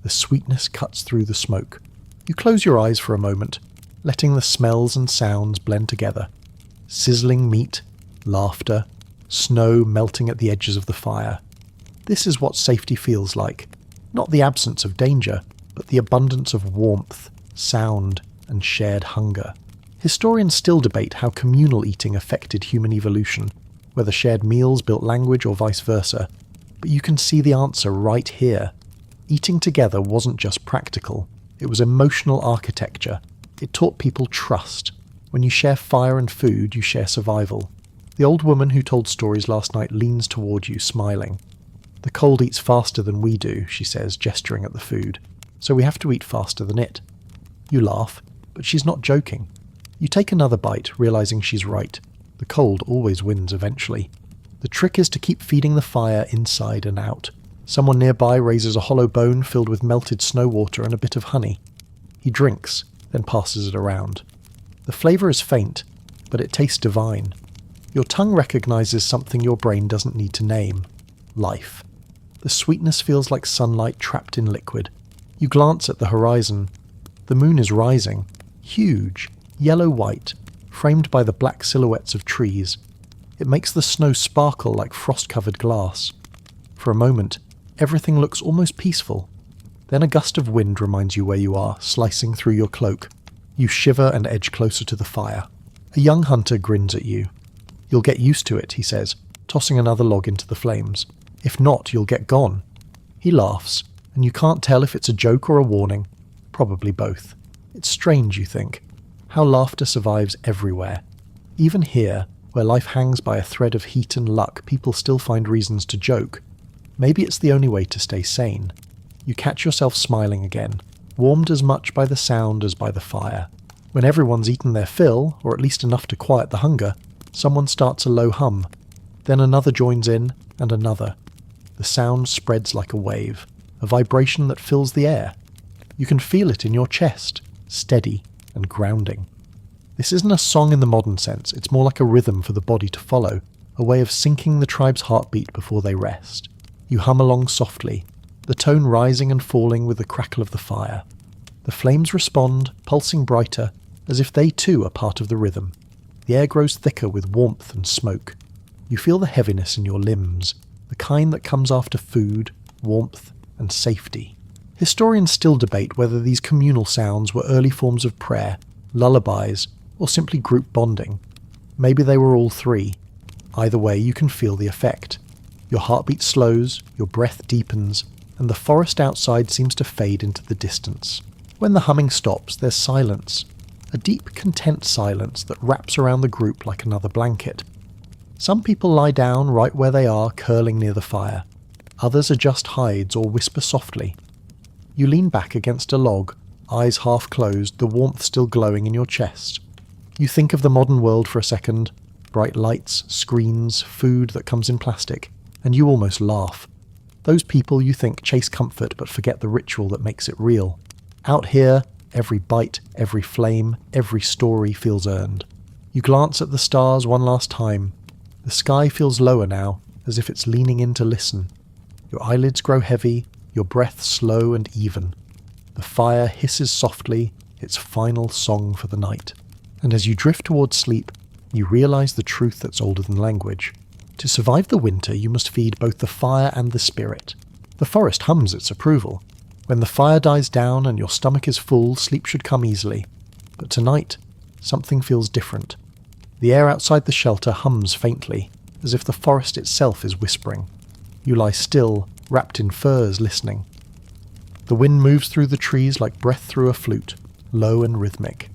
The sweetness cuts through the smoke. You close your eyes for a moment, letting the smells and sounds blend together. Sizzling meat, laughter, snow melting at the edges of the fire. This is what safety feels like. Not the absence of danger, but the abundance of warmth, sound, and shared hunger. Historians still debate how communal eating affected human evolution, whether shared meals built language or vice versa. But you can see the answer right here. Eating together wasn't just practical, it was emotional architecture. It taught people trust. When you share fire and food, you share survival. The old woman who told stories last night leans toward you, smiling. The cold eats faster than we do, she says, gesturing at the food. So we have to eat faster than it. You laugh, but she's not joking. You take another bite, realizing she's right. The cold always wins eventually. The trick is to keep feeding the fire inside and out. Someone nearby raises a hollow bone filled with melted snow water and a bit of honey. He drinks, then passes it around. The flavour is faint, but it tastes divine. Your tongue recognises something your brain doesn't need to name. Life. The sweetness feels like sunlight trapped in liquid. You glance at the horizon. The moon is rising. Huge, yellow-white, framed by the black silhouettes of trees. It makes the snow sparkle like frost-covered glass. For a moment, everything looks almost peaceful. Then a gust of wind reminds you where you are, slicing through your cloak. You shiver and edge closer to the fire. A young hunter grins at you. You'll get used to it, he says, tossing another log into the flames. If not, you'll get gone. He laughs, and you can't tell if it's a joke or a warning. Probably both. It's strange, you think, how laughter survives everywhere. Even here, where life hangs by a thread of heat and luck, people still find reasons to joke. Maybe it's the only way to stay sane. You catch yourself smiling again, warmed as much by the sound as by the fire. When everyone's eaten their fill, or at least enough to quiet the hunger, someone starts a low hum. Then another joins in, and another. The sound spreads like a wave, a vibration that fills the air. You can feel it in your chest, steady and grounding. This isn't a song in the modern sense, it's more like a rhythm for the body to follow, a way of syncing the tribe's heartbeat before they rest. You hum along softly, the tone rising and falling with the crackle of the fire. The flames respond, pulsing brighter, as if they too are part of the rhythm. The air grows thicker with warmth and smoke. You feel the heaviness in your limbs, the kind that comes after food, warmth, and safety. Historians still debate whether these communal sounds were early forms of prayer, lullabies, or simply group bonding. Maybe they were all three. Either way, you can feel the effect. Your heartbeat slows, your breath deepens, and the forest outside seems to fade into the distance. When the humming stops, there's silence. A deep, content silence that wraps around the group like another blanket. Some people lie down right where they are, curling near the fire. Others adjust hides or whisper softly. You lean back against a log, eyes half closed, the warmth still glowing in your chest. You think of the modern world for a second, bright lights, screens, food that comes in plastic, and you almost laugh. Those people you think chase comfort but forget the ritual that makes it real. Out here, every bite, every flame, every story feels earned. You glance at the stars one last time. The sky feels lower now, as if it's leaning in to listen. Your eyelids grow heavy, your breath slow and even. The fire hisses softly, its final song for the night. And as you drift towards sleep, you realize the truth that's older than language. To survive the winter, you must feed both the fire and the spirit. The forest hums its approval. When the fire dies down and your stomach is full, sleep should come easily. But tonight, something feels different. The air outside the shelter hums faintly, as if the forest itself is whispering. You lie still, wrapped in furs, listening. The wind moves through the trees like breath through a flute, low and rhythmic.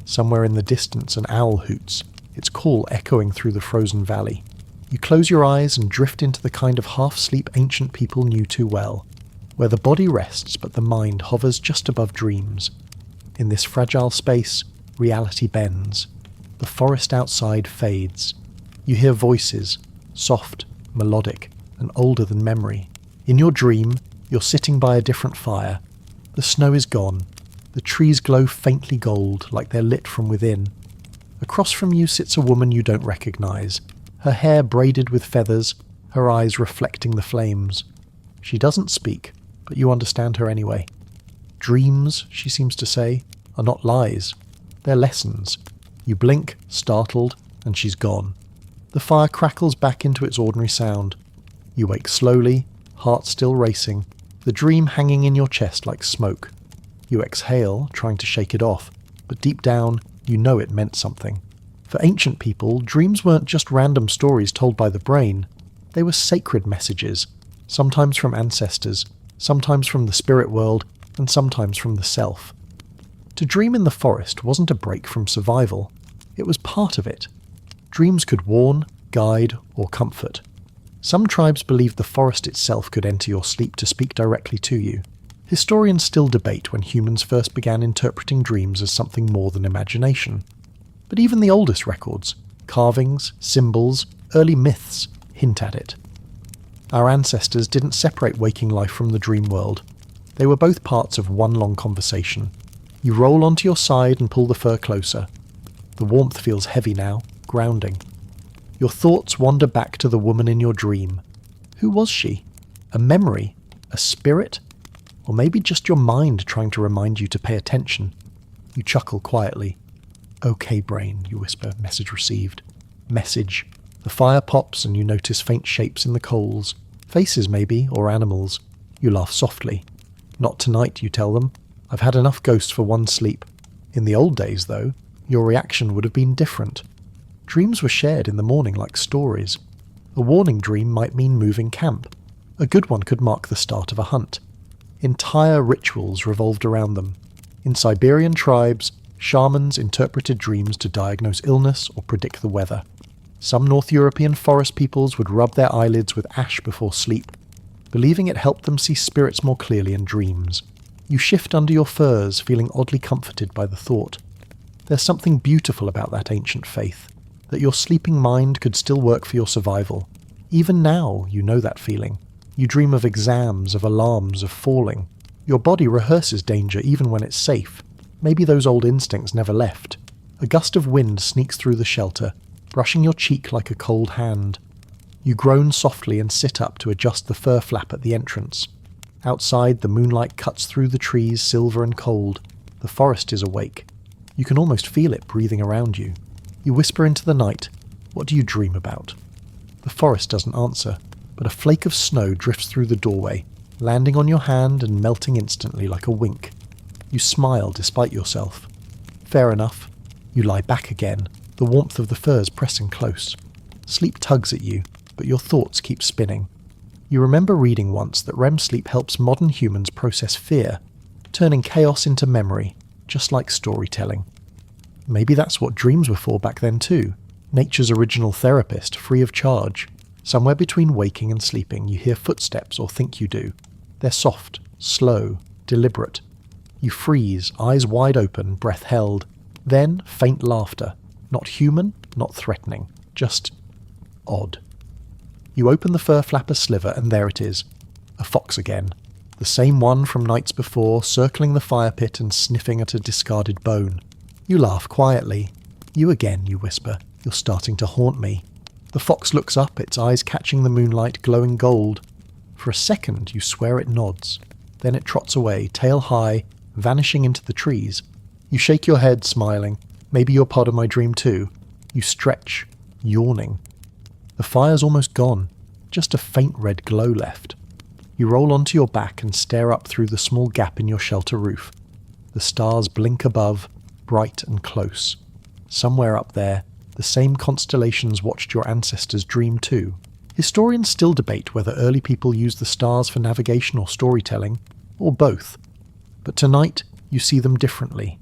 Somewhere in the distance an owl hoots, its call echoing through the frozen valley. You close your eyes and drift into the kind of half-sleep ancient people knew too well, where the body rests but the mind hovers just above dreams. In this fragile space, reality bends. The forest outside fades. You hear voices, soft, melodic, and older than memory. In your dream, you're sitting by a different fire. The snow is gone. The trees glow faintly gold, like they're lit from within. Across from you sits a woman you don't recognize, her hair braided with feathers, her eyes reflecting the flames. She doesn't speak, but you understand her anyway. Dreams, she seems to say, are not lies. They're lessons. You blink, startled, and she's gone. The fire crackles back into its ordinary sound. You wake slowly, heart still racing, the dream hanging in your chest like smoke. You exhale, trying to shake it off, but deep down, you know it meant something. For ancient people, dreams weren't just random stories told by the brain. They were sacred messages, sometimes from ancestors, sometimes from the spirit world, and sometimes from the self. To dream in the forest wasn't a break from survival. It was part of it. Dreams could warn, guide, or comfort. Some tribes believed the forest itself could enter your sleep to speak directly to you. Historians still debate when humans first began interpreting dreams as something more than imagination. But even the oldest records, carvings, symbols, early myths, hint at it. Our ancestors didn't separate waking life from the dream world. They were both parts of one long conversation. You roll onto your side and pull the fur closer. The warmth feels heavy now, grounding. Your thoughts wander back to the woman in your dream. Who was she? A memory? A spirit? Or maybe just your mind trying to remind you to pay attention? You chuckle quietly. "Okay, brain," you whisper, message received. Message. The fire pops and you notice faint shapes in the coals. Faces maybe, or animals. You laugh softly. "Not tonight," you tell them. "I've had enough ghosts for one sleep." In the old days, though, your reaction would have been different. Dreams were shared in the morning like stories. A warning dream might mean moving camp. A good one could mark the start of a hunt. Entire rituals revolved around them. In Siberian tribes, shamans interpreted dreams to diagnose illness or predict the weather. Some North European forest peoples would rub their eyelids with ash before sleep, believing it helped them see spirits more clearly in dreams. You shift under your furs, feeling oddly comforted by the thought. There's something beautiful about that ancient faith, that your sleeping mind could still work for your survival. Even now, you know that feeling. You dream of exams, of alarms, of falling. Your body rehearses danger even when it's safe. Maybe those old instincts never left. A gust of wind sneaks through the shelter, brushing your cheek like a cold hand. You groan softly and sit up to adjust the fur flap at the entrance. Outside, the moonlight cuts through the trees, silver and cold. The forest is awake. You can almost feel it breathing around you. You whisper into the night, "What do you dream about?" The forest doesn't answer, but a flake of snow drifts through the doorway, landing on your hand and melting instantly like a wink. You smile despite yourself. Fair enough. You lie back again, the warmth of the furs pressing close. Sleep tugs at you, but your thoughts keep spinning. You remember reading once that REM sleep helps modern humans process fear, turning chaos into memory, just like storytelling. Maybe that's what dreams were for back then too. Nature's original therapist, free of charge. Somewhere between waking and sleeping, you hear footsteps or think you do. They're soft, slow, deliberate. You freeze, eyes wide open, breath held. Then, faint laughter. Not human, not threatening. Just odd. You open the fur flap a sliver, and there it is. A fox again. The same one from nights before, circling the fire pit and sniffing at a discarded bone. You laugh quietly. "You again," you whisper. "You're starting to haunt me." The fox looks up, its eyes catching the moonlight, glowing gold. For a second, you swear it nods. Then it trots away, tail high, vanishing into the trees. You shake your head, smiling. Maybe you're part of my dream too. You stretch, yawning. The fire's almost gone. Just a faint red glow left. You roll onto your back and stare up through the small gap in your shelter roof. The stars blink above, bright and close. Somewhere up there, the same constellations watched your ancestors dream too. Historians still debate whether early people used the stars for navigation or storytelling, or both. But tonight, you see them differently.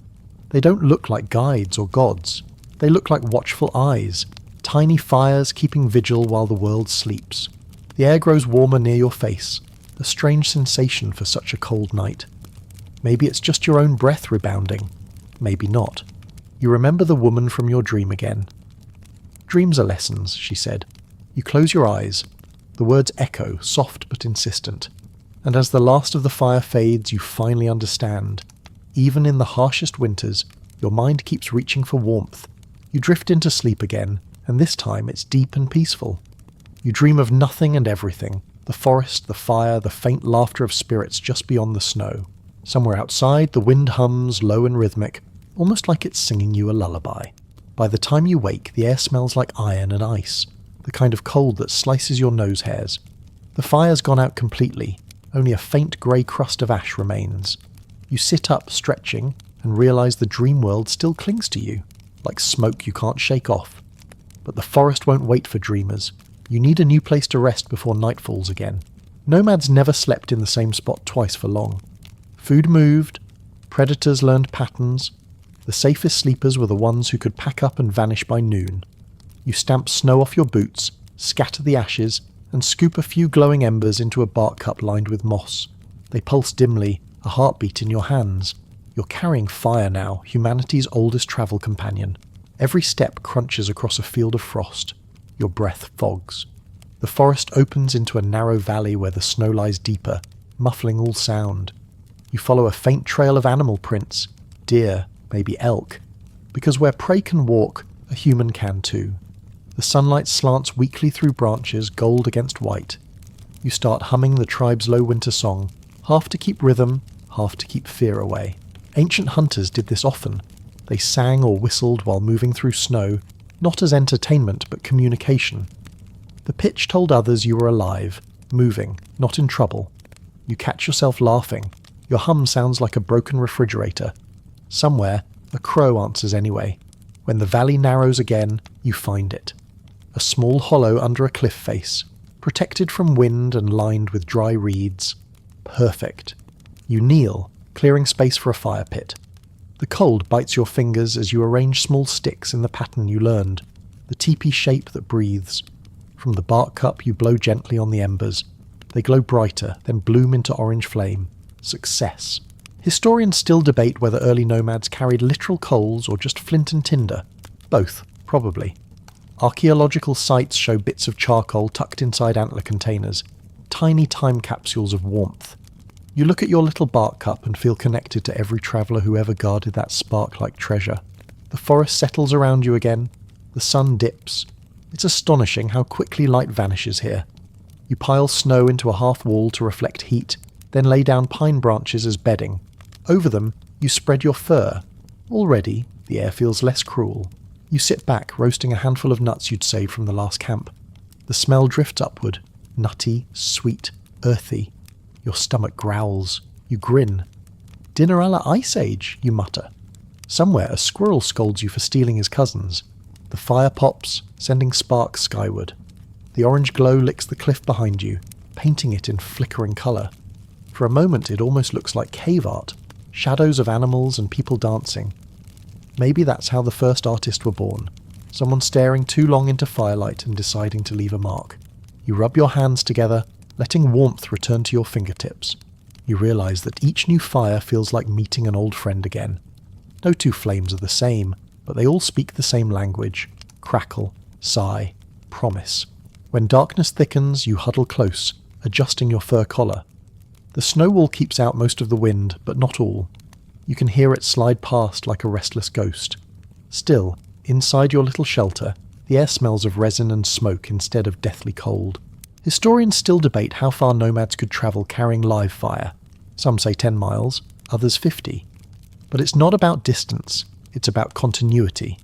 They don't look like guides or gods. They look like watchful eyes, tiny fires keeping vigil while the world sleeps. The air grows warmer near your face, a strange sensation for such a cold night. Maybe it's just your own breath rebounding. Maybe not. You remember the woman from your dream again. Dreams are lessons, she said. You close your eyes. The words echo, soft but insistent. And as the last of the fire fades, you finally understand. Even in the harshest winters, your mind keeps reaching for warmth. You drift into sleep again, and this time it's deep and peaceful. You dream of nothing and everything. The forest, the fire, the faint laughter of spirits just beyond the snow. Somewhere outside, the wind hums, low and rhythmic, almost like it's singing you a lullaby. By the time you wake, the air smells like iron and ice, the kind of cold that slices your nose hairs. The fire's gone out completely, only a faint grey crust of ash remains. You sit up, stretching, and realise the dream world still clings to you, like smoke you can't shake off. But the forest won't wait for dreamers. You need a new place to rest before night falls again. Nomads never slept in the same spot twice for long. Food moved, predators learned patterns. The safest sleepers were the ones who could pack up and vanish by noon. You stamp snow off your boots, scatter the ashes, and scoop a few glowing embers into a bark cup lined with moss. They pulse dimly, a heartbeat in your hands. You're carrying fire now, humanity's oldest travel companion. Every step crunches across a field of frost. Your breath fogs. The forest opens into a narrow valley where the snow lies deeper, muffling all sound. You follow a faint trail of animal prints, deer, maybe elk, because where prey can walk, a human can too. The sunlight slants weakly through branches, gold against white. You start humming the tribe's low winter song, half to keep rhythm, half to keep fear away. Ancient hunters did this often. They sang or whistled while moving through snow, not as entertainment but communication. The pitch told others you were alive, moving, not in trouble. You catch yourself laughing. Your hum sounds like a broken refrigerator. Somewhere, a crow answers anyway. When the valley narrows again, you find it. A small hollow under a cliff face, protected from wind and lined with dry reeds. Perfect. You kneel, clearing space for a fire pit. The cold bites your fingers as you arrange small sticks in the pattern you learned, the teepee shape that breathes. From the bark cup you blow gently on the embers. They glow brighter, then bloom into orange flame. Success. Historians still debate whether early nomads carried literal coals or just flint and tinder. Both, probably. Archaeological sites show bits of charcoal tucked inside antler containers, tiny time capsules of warmth. You look at your little bark cup and feel connected to every traveller who ever guarded that spark-like treasure. The forest settles around you again. The sun dips. It's astonishing how quickly light vanishes here. You pile snow into a half wall to reflect heat, then lay down pine branches as bedding. Over them, you spread your fur. Already, the air feels less cruel. You sit back, roasting a handful of nuts you'd saved from the last camp. The smell drifts upward, nutty, sweet, earthy. Your stomach growls. You grin. Dinner a la Ice Age, you mutter. Somewhere a squirrel scolds you for stealing his cousins. The fire pops, sending sparks skyward. The orange glow licks the cliff behind you, painting it in flickering colour. For a moment it almost looks like cave art, shadows of animals and people dancing. Maybe that's how the first artists were born, someone staring too long into firelight and deciding to leave a mark. You rub your hands together, letting warmth return to your fingertips. You realise that each new fire feels like meeting an old friend again. No two flames are the same, but they all speak the same language. Crackle, sigh, promise. When darkness thickens, you huddle close, adjusting your fur collar. The snow wall keeps out most of the wind, but not all. You can hear it slide past like a restless ghost. Still, inside your little shelter, the air smells of resin and smoke instead of deathly cold. Historians still debate how far nomads could travel carrying live fire. Some say 10 miles, others 50. But it's not about distance, it's about continuity.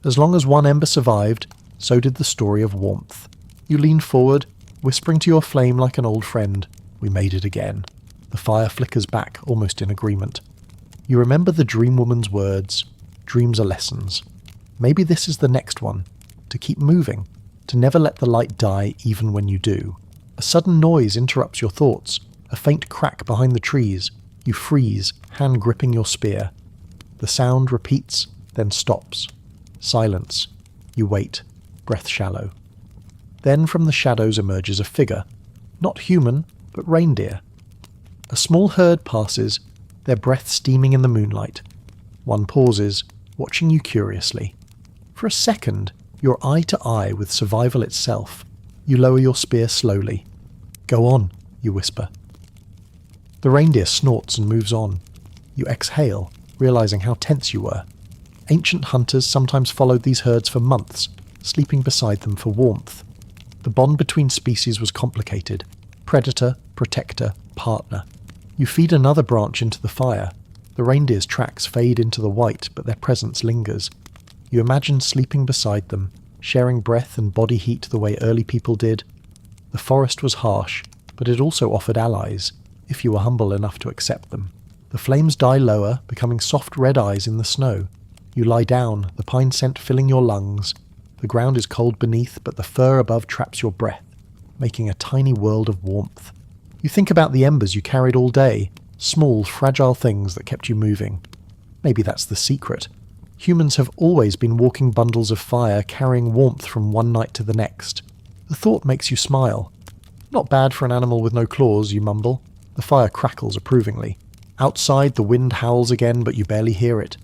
As long as one ember survived, so did the story of warmth. You lean forward, whispering to your flame like an old friend. We made it again. The fire flickers back, almost in agreement. You remember the dream woman's words, dreams are lessons. Maybe this is the next one. To keep moving. To never let the light die even when you do. A sudden noise interrupts your thoughts. A faint crack behind the trees. You freeze, hand gripping your spear. The sound repeats, then stops. Silence. You wait, breath shallow. Then from the shadows emerges a figure. Not human, but reindeer. A small herd passes, their breath steaming in the moonlight. One pauses, watching you curiously. For a second, you're eye to eye with survival itself. You lower your spear slowly. Go on, you whisper. The reindeer snorts and moves on. You exhale, realizing how tense you were. Ancient hunters sometimes followed these herds for months, sleeping beside them for warmth. The bond between species was complicated. Predator, protector, partner. You feed another branch into the fire. The reindeer's tracks fade into the white, but their presence lingers. You imagine sleeping beside them, sharing breath and body heat the way early people did. The forest was harsh, but it also offered allies, if you were humble enough to accept them. The flames die lower, becoming soft red eyes in the snow. You lie down, the pine scent filling your lungs. The ground is cold beneath, but the fur above traps your breath, making a tiny world of warmth. You think about the embers you carried all day, small, fragile things that kept you moving. Maybe that's the secret. Humans have always been walking bundles of fire, carrying warmth from one night to the next. The thought makes you smile. Not bad for an animal with no claws, you mumble. The fire crackles approvingly. Outside, the wind howls again, but you barely hear it.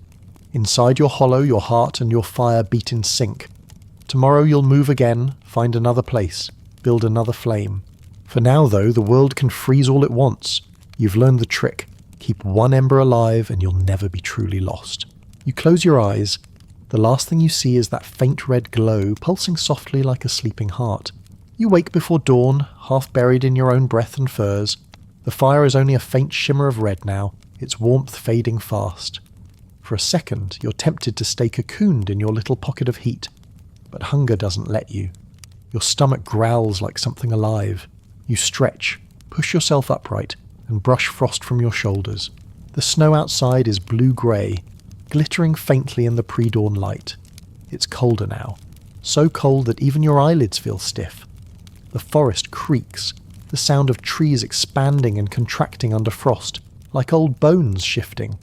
Inside your hollow, your heart and your fire beat in sync. Tomorrow you'll move again, find another place, build another flame. For now, though, the world can freeze all it wants. You've learned the trick. Keep one ember alive and you'll never be truly lost. You close your eyes. The last thing you see is that faint red glow pulsing softly like a sleeping heart. You wake before dawn, half buried in your own breath and furs. The fire is only a faint shimmer of red now, its warmth fading fast. For a second, you're tempted to stay cocooned in your little pocket of heat. But hunger doesn't let you. Your stomach growls like something alive. You stretch, push yourself upright, and brush frost from your shoulders. The snow outside is blue-grey, glittering faintly in the pre-dawn light. It's colder now, so cold that even your eyelids feel stiff. The forest creaks, the sound of trees expanding and contracting under frost, like old bones shifting.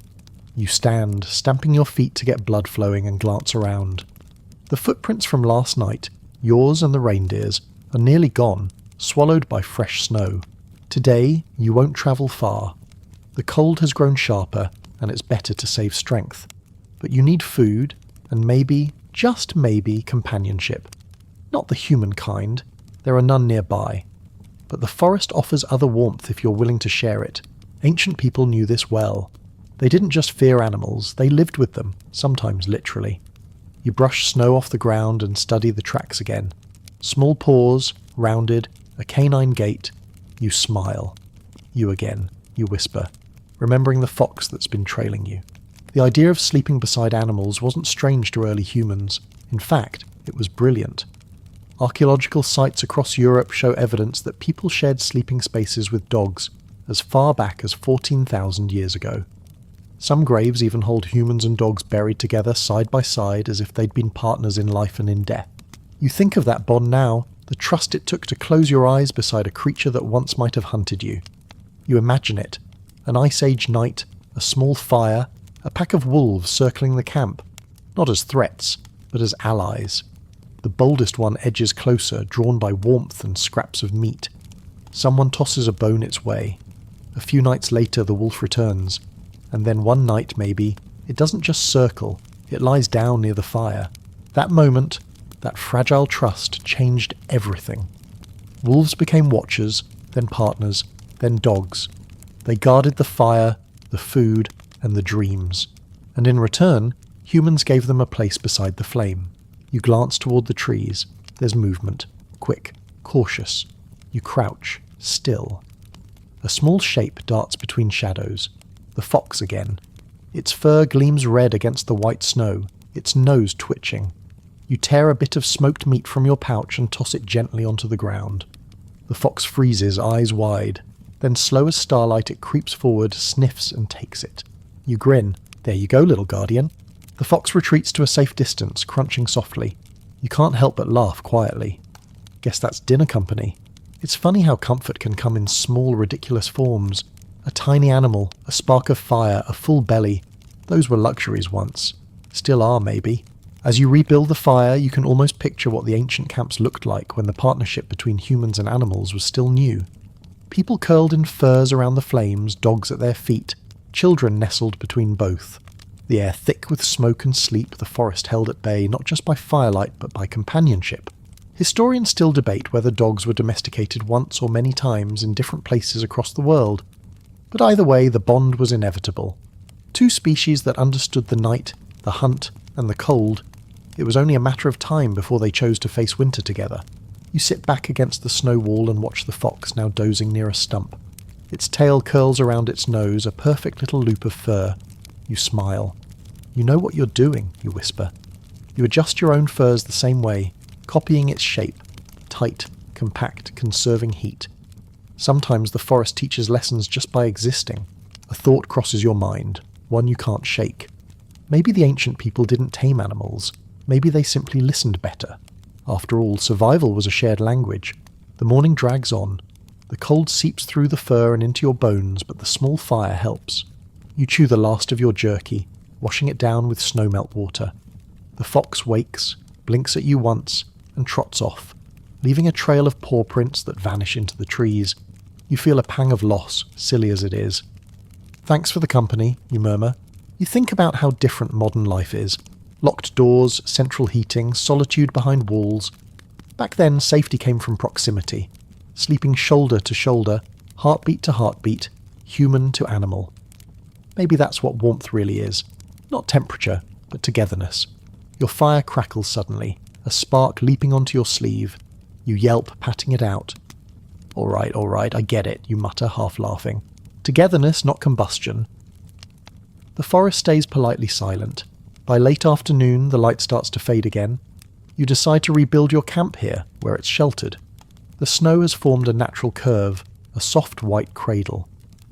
You stand, stamping your feet to get blood flowing, and glance around. The footprints from last night, yours and the reindeer's, are nearly gone, swallowed by fresh snow. Today, you won't travel far. The cold has grown sharper, and it's better to save strength. But you need food, and maybe, just maybe, companionship. Not the human kind. There are none nearby. But the forest offers other warmth if you're willing to share it. Ancient people knew this well. They didn't just fear animals, they lived with them, sometimes literally. You brush snow off the ground and study the tracks again. Small paws, rounded, a canine gait. You smile. You again, you whisper, remembering the fox that's been trailing you. The idea of sleeping beside animals wasn't strange to early humans. In fact, it was brilliant. Archaeological sites across Europe show evidence that people shared sleeping spaces with dogs as far back as 14,000 years ago. Some graves even hold humans and dogs buried together side by side as if they'd been partners in life and in death. You think of that bond now, the trust it took to close your eyes beside a creature that once might have hunted you. You imagine it, an Ice Age night, a small fire, a pack of wolves circling the camp, not as threats, but as allies. The boldest one edges closer, drawn by warmth and scraps of meat. Someone tosses a bone its way. A few nights later the wolf returns, and then one night maybe, it doesn't just circle, it lies down near the fire. That moment, that fragile trust changed everything. Wolves became watchers, then partners, then dogs. They guarded the fire, the food, and the dreams. And in return, humans gave them a place beside the flame. You glance toward the trees. There's movement. Quick, cautious. You crouch, still. A small shape darts between shadows. The fox again. Its fur gleams red against the white snow, its nose twitching. You tear a bit of smoked meat from your pouch and toss it gently onto the ground. The fox freezes, eyes wide. Then slow as starlight it creeps forward, sniffs and takes it. You grin. There you go, little guardian. The fox retreats to a safe distance, crunching softly. You can't help but laugh quietly. Guess that's dinner company. It's funny how comfort can come in small, ridiculous forms. A tiny animal, a spark of fire, a full belly. Those were luxuries once. Still are, maybe. As you rebuild the fire, you can almost picture what the ancient camps looked like when the partnership between humans and animals was still new. People curled in furs around the flames, dogs at their feet, children nestled between both. The air thick with smoke and sleep, the forest held at bay not just by firelight but by companionship. Historians still debate whether dogs were domesticated once or many times in different places across the world. But either way, the bond was inevitable. Two species that understood the night, the hunt, and the cold. It was only a matter of time before they chose to face winter together. You sit back against the snow wall and watch the fox now dozing near a stump. Its tail curls around its nose, a perfect little loop of fur. You smile. You know what you're doing, you whisper. You adjust your own furs the same way, copying its shape. Tight, compact, conserving heat. Sometimes the forest teaches lessons just by existing. A thought crosses your mind, one you can't shake. Maybe the ancient people didn't tame animals. Maybe they simply listened better. After all, survival was a shared language. The morning drags on. The cold seeps through the fur and into your bones, but the small fire helps. You chew the last of your jerky, washing it down with snowmelt water. The fox wakes, blinks at you once, and trots off, leaving a trail of paw prints that vanish into the trees. You feel a pang of loss, silly as it is. Thanks for the company, you murmur. You think about how different modern life is. Locked doors, central heating, solitude behind walls. Back then, safety came from proximity. Sleeping shoulder to shoulder, heartbeat to heartbeat, human to animal. Maybe that's what warmth really is. Not temperature, but togetherness. Your fire crackles suddenly, a spark leaping onto your sleeve. You yelp, patting it out. All right, I get it, you mutter, half laughing. Togetherness, not combustion. The forest stays politely silent. By late afternoon, the light starts to fade again. You decide to rebuild your camp here, where it's sheltered. The snow has formed a natural curve, a soft white cradle.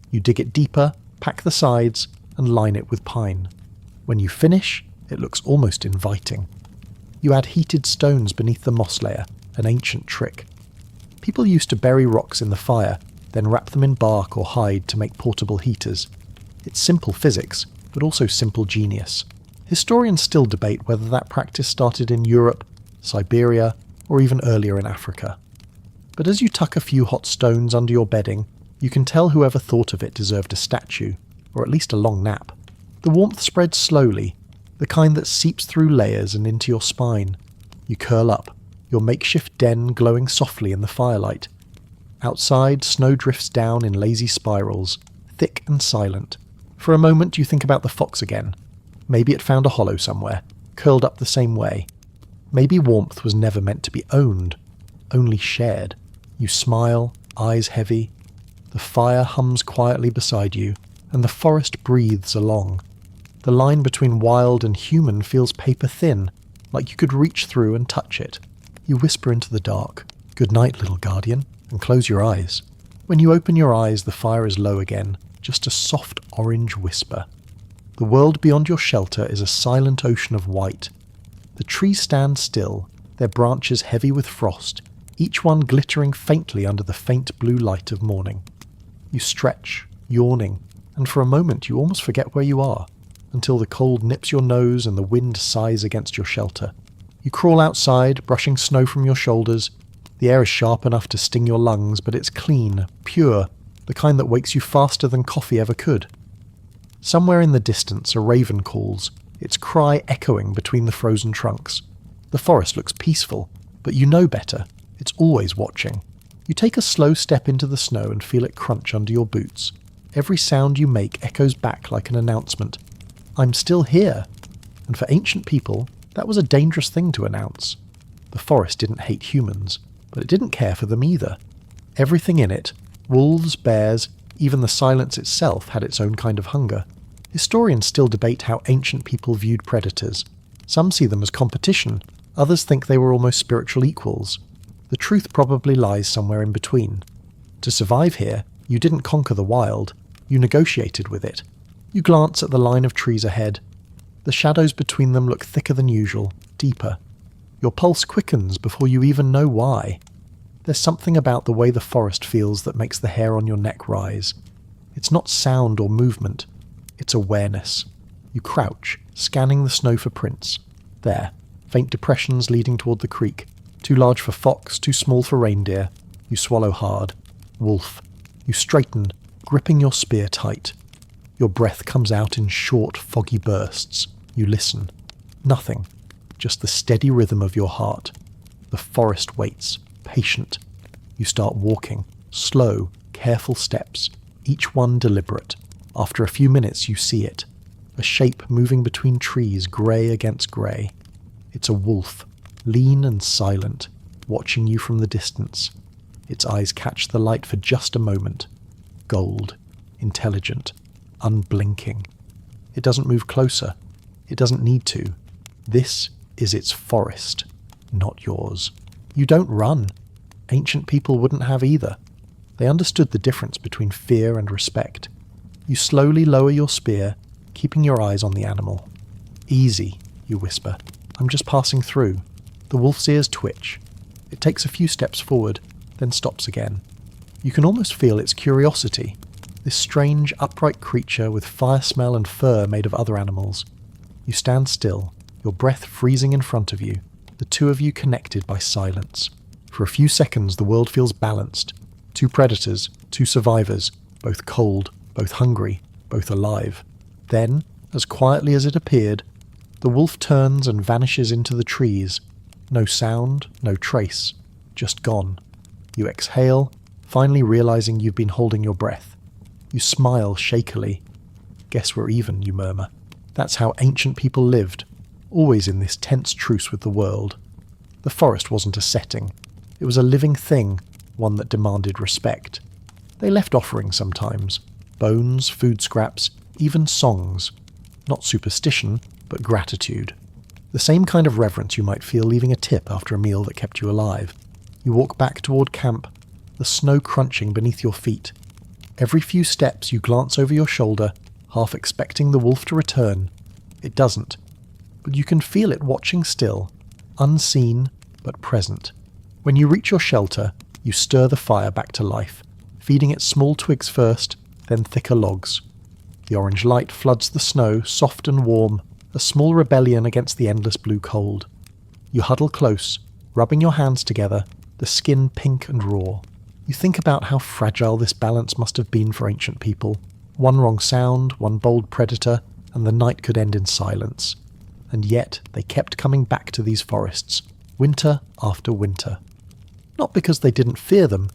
You dig it deeper, pack the sides, and line it with pine. When you finish, it looks almost inviting. You add heated stones beneath the moss layer, an ancient trick. People used to bury rocks in the fire, then wrap them in bark or hide to make portable heaters. It's simple physics, but also simple genius. Historians still debate whether that practice started in Europe, Siberia, or even earlier in Africa. But as you tuck a few hot stones under your bedding, you can tell whoever thought of it deserved a statue, or at least a long nap. The warmth spreads slowly, the kind that seeps through layers and into your spine. You curl up, your makeshift den glowing softly in the firelight. Outside, snow drifts down in lazy spirals, thick and silent. For a moment you think about the fox again. Maybe it found a hollow somewhere, curled up the same way. Maybe warmth was never meant to be owned, only shared. You smile, eyes heavy. The fire hums quietly beside you, and the forest breathes along. The line between wild and human feels paper thin, like you could reach through and touch it. You whisper into the dark, "Good night, little guardian," and close your eyes. When you open your eyes, the fire is low again, just a soft orange whisper. The world beyond your shelter is a silent ocean of white. The trees stand still, their branches heavy with frost, each one glittering faintly under the faint blue light of morning. You stretch, yawning, and for a moment you almost forget where you are, until the cold nips your nose and the wind sighs against your shelter. You crawl outside, brushing snow from your shoulders. The air is sharp enough to sting your lungs, but it's clean, pure, the kind that wakes you faster than coffee ever could. Somewhere in the distance a raven calls, its cry echoing between the frozen trunks. The forest looks peaceful, but you know better. It's always watching. You take a slow step into the snow and feel it crunch under your boots. Every sound you make echoes back like an announcement. I'm still here. And for ancient people, that was a dangerous thing to announce. The forest didn't hate humans, but it didn't care for them either. Everything in it, wolves, bears, even the silence itself, had its own kind of hunger. Historians still debate how ancient people viewed predators. Some see them as competition, others think they were almost spiritual equals. The truth probably lies somewhere in between. To survive here, You didn't conquer the wild, you negotiated with it. You glance at the line of trees ahead. The shadows between them look thicker than usual, deeper. Your pulse quickens before you even know why. There's something about the way the forest feels that makes the hair on your neck rise. It's not sound or movement, it's awareness. You crouch, scanning the snow for prints. There, faint depressions leading toward the creek. Too large for fox, too small for reindeer. You swallow hard. Wolf. You straighten, gripping your spear tight. Your breath comes out in short, foggy bursts. You listen. Nothing. Just the steady rhythm of your heart. The forest waits, patient. You start walking. Slow, careful steps, each one deliberate. After a few minutes you see it. A shape moving between trees, grey against grey. It's a wolf, lean and silent, watching you from the distance. Its eyes catch the light for just a moment. Gold, intelligent, unblinking. It doesn't move closer. It doesn't need to. This is its forest, not yours. You don't run. Ancient people wouldn't have either. They understood the difference between fear and respect. You slowly lower your spear, keeping your eyes on the animal. Easy, you whisper. I'm just passing through. The wolf's ears twitch. It takes a few steps forward, then stops again. You can almost feel its curiosity. This strange, upright creature with fire smell and fur made of other animals. You stand still, your breath freezing in front of you, the two of you connected by silence. For a few seconds the world feels balanced. Two predators, two survivors, both cold, both hungry, both alive. Then, as quietly as it appeared, the wolf turns and vanishes into the trees. No sound, no trace, just gone. You exhale, finally realizing you've been holding your breath. You smile shakily. Guess we're even, you murmur. That's how ancient people lived, always in this tense truce with the world. The forest wasn't a setting. It was a living thing, one that demanded respect. They left offerings sometimes. Bones, food scraps, even songs. Not superstition, but gratitude. The same kind of reverence you might feel leaving a tip after a meal that kept you alive. You walk back toward camp, the snow crunching beneath your feet. Every few steps you glance over your shoulder, half expecting the wolf to return. It doesn't. But you can feel it watching still, unseen but present. When you reach your shelter, you stir the fire back to life, feeding it small twigs first, then thicker logs. The orange light floods the snow, soft and warm, a small rebellion against the endless blue cold. You huddle close, rubbing your hands together, the skin pink and raw. You think about how fragile this balance must have been for ancient people. One wrong sound, one bold predator, and the night could end in silence. And yet they kept coming back to these forests, winter after winter. Not because they didn't fear them,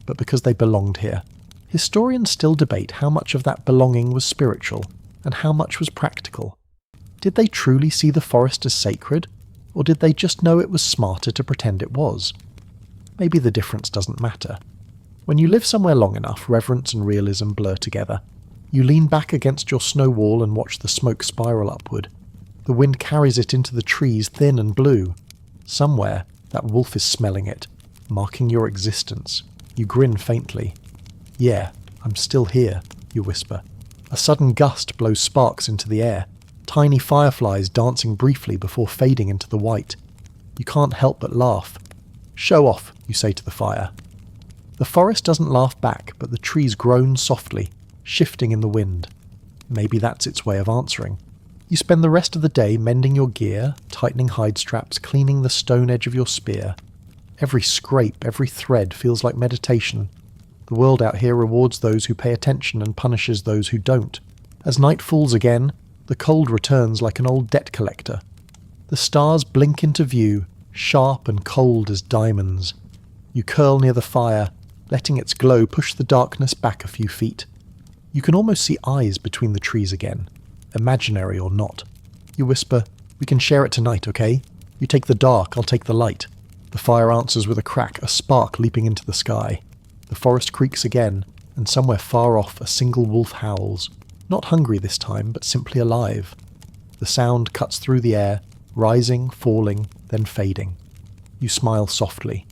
but because they belonged here. Historians still debate how much of that belonging was spiritual, and how much was practical. Did they truly see the forest as sacred, or did they just know it was smarter to pretend it was? Maybe the difference doesn't matter. When you live somewhere long enough, reverence and realism blur together. You lean back against your snow wall and watch the smoke spiral upward. The wind carries it into the trees, thin and blue. Somewhere, that wolf is smelling it, marking your existence. You grin faintly. Yeah, I'm still here, you whisper. A sudden gust blows sparks into the air, tiny fireflies dancing briefly before fading into the white. You can't help but laugh. Show off, you say to the fire. The forest doesn't laugh back, but the trees groan softly, shifting in the wind. Maybe that's its way of answering. You spend the rest of the day mending your gear, tightening hide straps, cleaning the stone edge of your spear. Every scrape, every thread feels like meditation. The world out here rewards those who pay attention and punishes those who don't. As night falls again, the cold returns like an old debt collector. The stars blink into view, sharp and cold as diamonds. You curl near the fire, letting its glow push the darkness back a few feet. You can almost see eyes between the trees again, imaginary or not. You whisper, "We can share it tonight, okay? You take the dark, I'll take the light." The fire answers with a crack, a spark leaping into the sky. The forest creaks again, and somewhere far off a single wolf howls. Not hungry this time, but simply alive. The sound cuts through the air, rising, falling, then fading. You smile softly.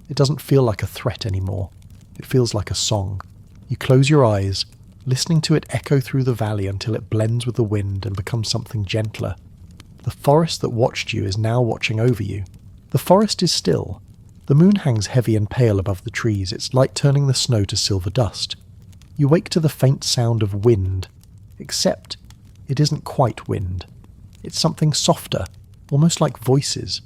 It doesn't feel like a threat anymore. It feels like a song. You close your eyes, listening to it echo through the valley until it blends with the wind and becomes something gentler. The forest that watched you is now watching over you. The forest is still. The moon hangs heavy and pale above the trees, its light turning the snow to silver dust. You wake to the faint sound of wind, except it isn't quite wind. It's something softer, almost like voices.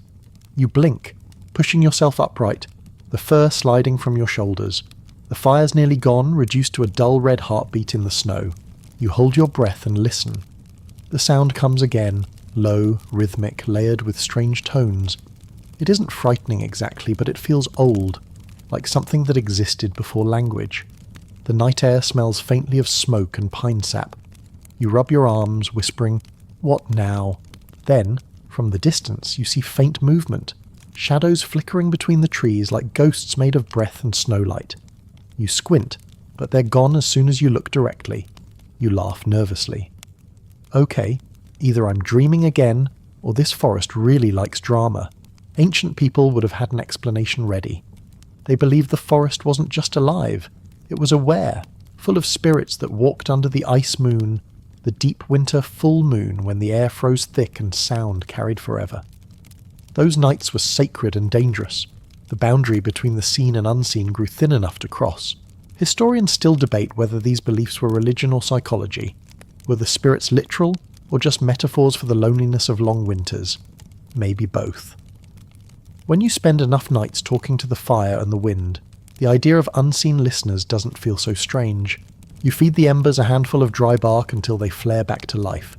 You blink, pushing yourself upright, the fur sliding from your shoulders. The fire's nearly gone, reduced to a dull red heartbeat in the snow. You hold your breath and listen. The sound comes again, low, rhythmic, layered with strange tones. It isn't frightening exactly, but it feels old, like something that existed before language. The night air smells faintly of smoke and pine sap. You rub your arms, whispering, "What now?" Then, from the distance, you see faint movement, shadows flickering between the trees like ghosts made of breath and snowlight. You squint, but they're gone as soon as you look directly. You laugh nervously. Okay, either I'm dreaming again, or this forest really likes drama. Ancient people would have had an explanation ready. They believed the forest wasn't just alive, it was aware, full of spirits that walked under the ice moon, the deep winter full moon when the air froze thick and sound carried forever. Those nights were sacred and dangerous. The boundary between the seen and unseen grew thin enough to cross. Historians still debate whether these beliefs were religion or psychology. Were the spirits literal, or just metaphors for the loneliness of long winters? Maybe both. When you spend enough nights talking to the fire and the wind, the idea of unseen listeners doesn't feel so strange. You feed the embers a handful of dry bark until they flare back to life.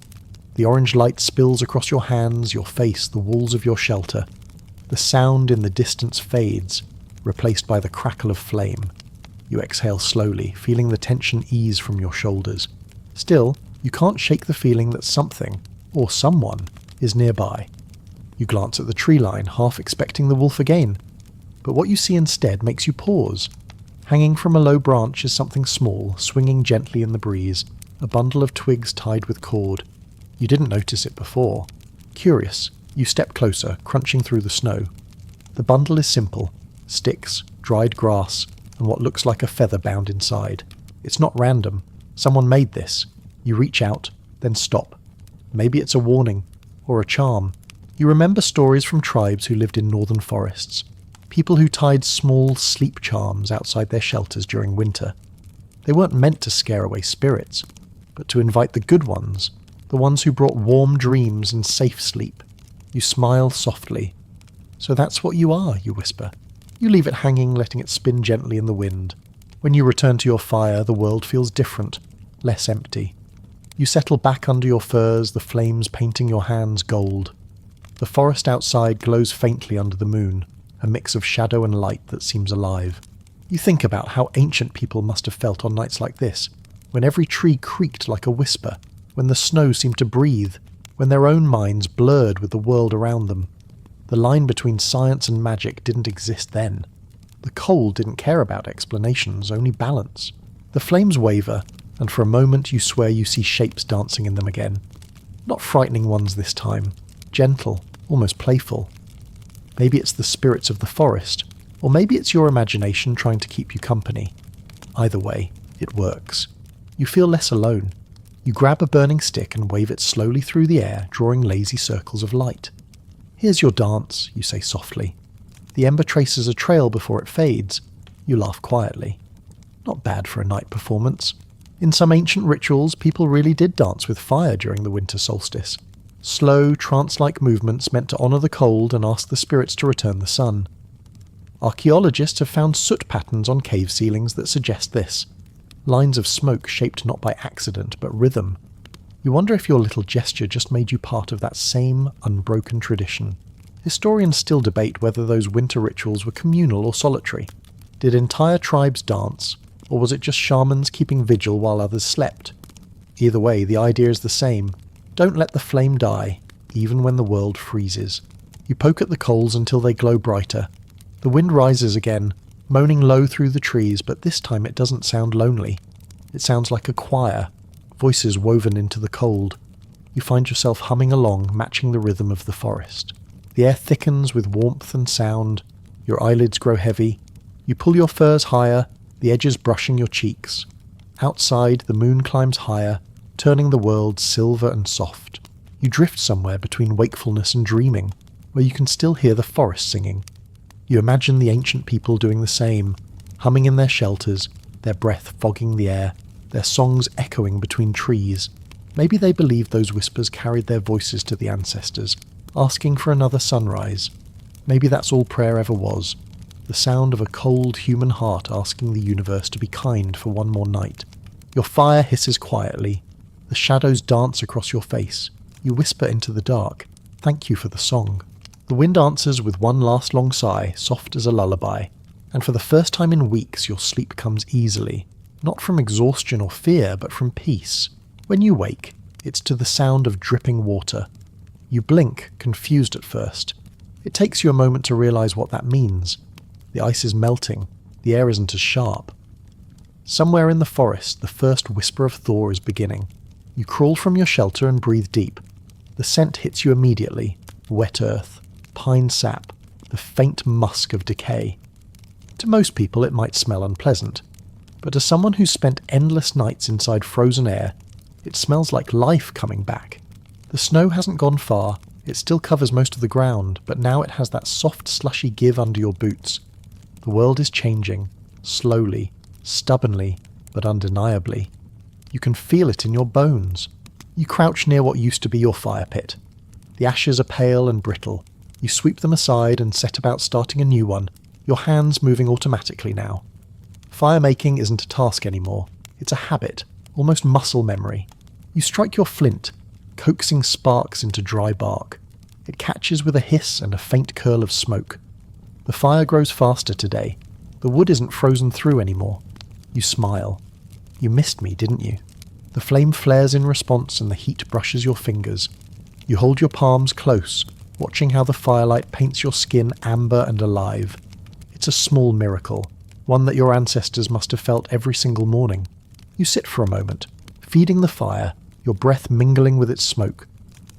The orange light spills across your hands, your face, the walls of your shelter. The sound in the distance fades, replaced by the crackle of flame. You exhale slowly, feeling the tension ease from your shoulders. Still, you can't shake the feeling that something, or someone, is nearby. You glance at the tree line, half expecting the wolf again. But what you see instead makes you pause. Hanging from a low branch is something small, swinging gently in the breeze, a bundle of twigs tied with cord. You didn't notice it before. Curious, you step closer, crunching through the snow. The bundle is simple: sticks, dried grass, and what looks like a feather bound inside. It's not random. Someone made this. You reach out, then stop. Maybe it's a warning, or a charm. You remember stories from tribes who lived in northern forests. People who tied small sleep charms outside their shelters during winter. They weren't meant to scare away spirits, but to invite the good ones, the ones who brought warm dreams and safe sleep. You smile softly. "So that's what you are," you whisper. You leave it hanging, letting it spin gently in the wind. When you return to your fire, the world feels different, less empty. You settle back under your furs, the flames painting your hands gold. The forest outside glows faintly under the moon, a mix of shadow and light that seems alive. You think about how ancient people must have felt on nights like this, when every tree creaked like a whisper, when the snow seemed to breathe, when their own minds blurred with the world around them. The line between science and magic didn't exist then. The cold didn't care about explanations, only balance. The flames waver, and for a moment you swear you see shapes dancing in them again. Not frightening ones this time, gentle, almost playful. Maybe it's the spirits of the forest, or maybe it's your imagination trying to keep you company. Either way, it works. You feel less alone. You grab a burning stick and wave it slowly through the air, drawing lazy circles of light. "Here's your dance," you say softly. The ember traces a trail before it fades. You laugh quietly. Not bad for a night performance. In some ancient rituals, people really did dance with fire during the winter solstice. Slow, trance-like movements meant to honour the cold and ask the spirits to return the sun. Archaeologists have found soot patterns on cave ceilings that suggest this. Lines of smoke shaped not by accident, but rhythm. You wonder if your little gesture just made you part of that same unbroken tradition. Historians still debate whether those winter rituals were communal or solitary. Did entire tribes dance, or was it just shamans keeping vigil while others slept? Either way, the idea is the same. Don't let the flame die, even when the world freezes. You poke at the coals until they glow brighter. The wind rises again, moaning low through the trees, but this time it doesn't sound lonely. It sounds like a choir, voices woven into the cold. You find yourself humming along, matching the rhythm of the forest. The air thickens with warmth and sound. Your eyelids grow heavy. You pull your furs higher, the edges brushing your cheeks. Outside, the moon climbs higher, turning the world silver and soft. You drift somewhere between wakefulness and dreaming, where you can still hear the forest singing. You imagine the ancient people doing the same, humming in their shelters, their breath fogging the air, their songs echoing between trees. Maybe they believed those whispers carried their voices to the ancestors, asking for another sunrise. Maybe that's all prayer ever was, the sound of a cold human heart asking the universe to be kind for one more night. Your fire hisses quietly. The shadows dance across your face. You whisper into the dark, "Thank you for the song." The wind answers with one last long sigh, soft as a lullaby. And for the first time in weeks, your sleep comes easily. Not from exhaustion or fear, but from peace. When you wake, it's to the sound of dripping water. You blink, confused at first. It takes you a moment to realize what that means. The ice is melting. The air isn't as sharp. Somewhere in the forest, the first whisper of thaw is beginning. You crawl from your shelter and breathe deep. The scent hits you immediately. Wet earth, pine sap, the faint musk of decay. To most people it might smell unpleasant, but to someone who's spent endless nights inside frozen air, it smells like life coming back. The snow hasn't gone far, it still covers most of the ground, but now it has that soft slushy give under your boots. The world is changing, slowly, stubbornly, but undeniably. You can feel it in your bones. You crouch near what used to be your fire pit. The ashes are pale and brittle. You sweep them aside and set about starting a new one, your hands moving automatically now. Fire-making isn't a task anymore. It's a habit, almost muscle memory. You strike your flint, coaxing sparks into dry bark. It catches with a hiss and a faint curl of smoke. The fire grows faster today. The wood isn't frozen through anymore. You smile. You missed me, didn't you? The flame flares in response and the heat brushes your fingers. You hold your palms close, watching how the firelight paints your skin amber and alive. It's a small miracle, one that your ancestors must have felt every single morning. You sit for a moment, feeding the fire, your breath mingling with its smoke.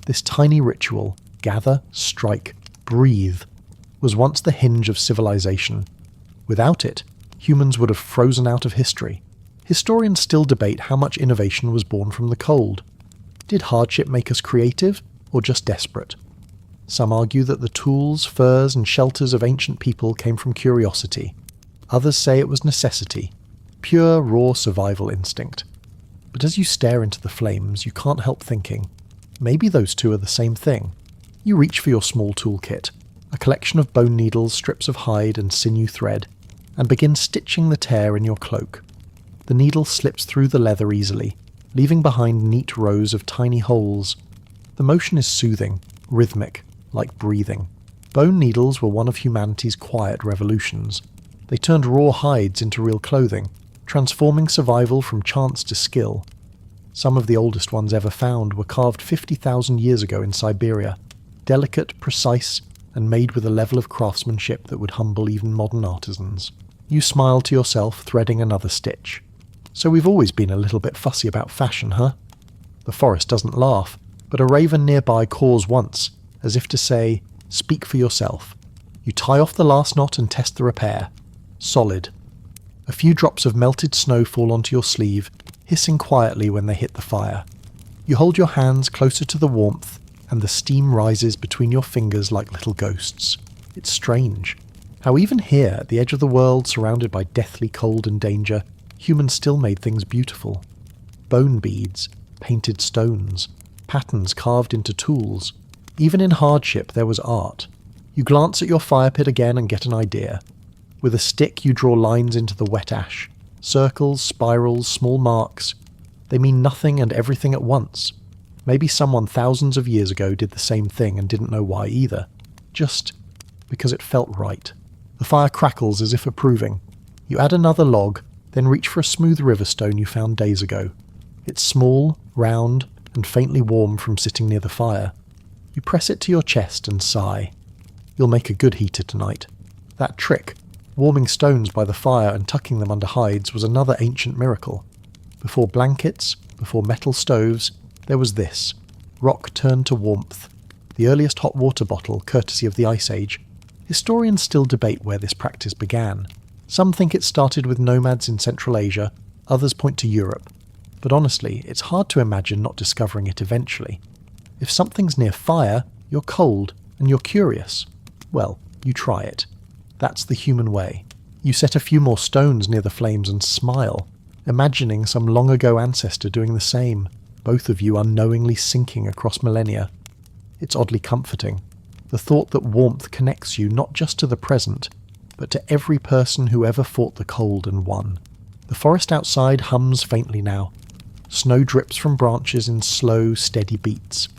This tiny ritual, gather, strike, breathe, was once the hinge of civilization. Without it, humans would have frozen out of history. Historians still debate how much innovation was born from the cold. Did hardship make us creative, or just desperate? Some argue that the tools, furs, and shelters of ancient people came from curiosity. Others say it was necessity, pure, raw survival instinct. But as you stare into the flames, you can't help thinking, maybe those two are the same thing. You reach for your small toolkit, a collection of bone needles, strips of hide, and sinew thread, and begin stitching the tear in your cloak. The needle slips through the leather easily, leaving behind neat rows of tiny holes. The motion is soothing, rhythmic, like breathing. Bone needles were one of humanity's quiet revolutions. They turned raw hides into real clothing, transforming survival from chance to skill. Some of the oldest ones ever found were carved 50,000 years ago in Siberia, delicate, precise, and made with a level of craftsmanship that would humble even modern artisans. You smile to yourself, threading another stitch. So we've always been a little bit fussy about fashion, huh? The forest doesn't laugh, but a raven nearby caws once, as if to say, speak for yourself. You tie off the last knot and test the repair. Solid. A few drops of melted snow fall onto your sleeve, hissing quietly when they hit the fire. You hold your hands closer to the warmth, and the steam rises between your fingers like little ghosts. It's strange. How even here, at the edge of the world, surrounded by deathly cold and danger, humans still made things beautiful. Bone beads, painted stones, patterns carved into tools. Even in hardship there was art. You glance at your fire pit again and get an idea. With a stick you draw lines into the wet ash. Circles, spirals, small marks. They mean nothing and everything at once. Maybe someone thousands of years ago did the same thing and didn't know why either. Just because it felt right. The fire crackles as if approving. You add another log, then reach for a smooth river stone you found days ago. It's small, round, and faintly warm from sitting near the fire. You press it to your chest and sigh. You'll make a good heater tonight. That trick, warming stones by the fire and tucking them under hides, was another ancient miracle. Before blankets, before metal stoves, there was this. Rock turned to warmth. The earliest hot water bottle, courtesy of the Ice Age. Historians still debate where this practice began. Some think it started with nomads in Central Asia, Others point to Europe. But honestly, it's hard to imagine not discovering it eventually. If something's near fire, you're cold, and you're curious. Well, you try it. That's the human way. You set a few more stones near the flames and smile, imagining some long ago ancestor doing the same, both of you unknowingly sinking across millennia. It's oddly comforting. The thought that warmth connects you not just to the present, but to every person who ever fought the cold and won. The forest outside hums faintly now. Snow drips from branches in slow, steady beats.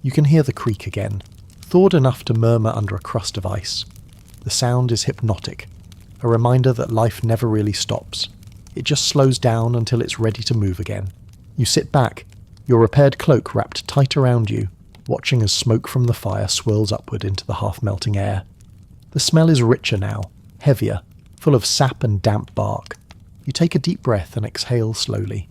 You can hear the creek again, thawed enough to murmur under a crust of ice. The sound is hypnotic, a reminder that life never really stops. It just slows down until it's ready to move again. You sit back, your repaired cloak wrapped tight around you, watching as smoke from the fire swirls upward into the half-melting air. The smell is richer now, heavier, full of sap and damp bark. You take a deep breath and exhale slowly.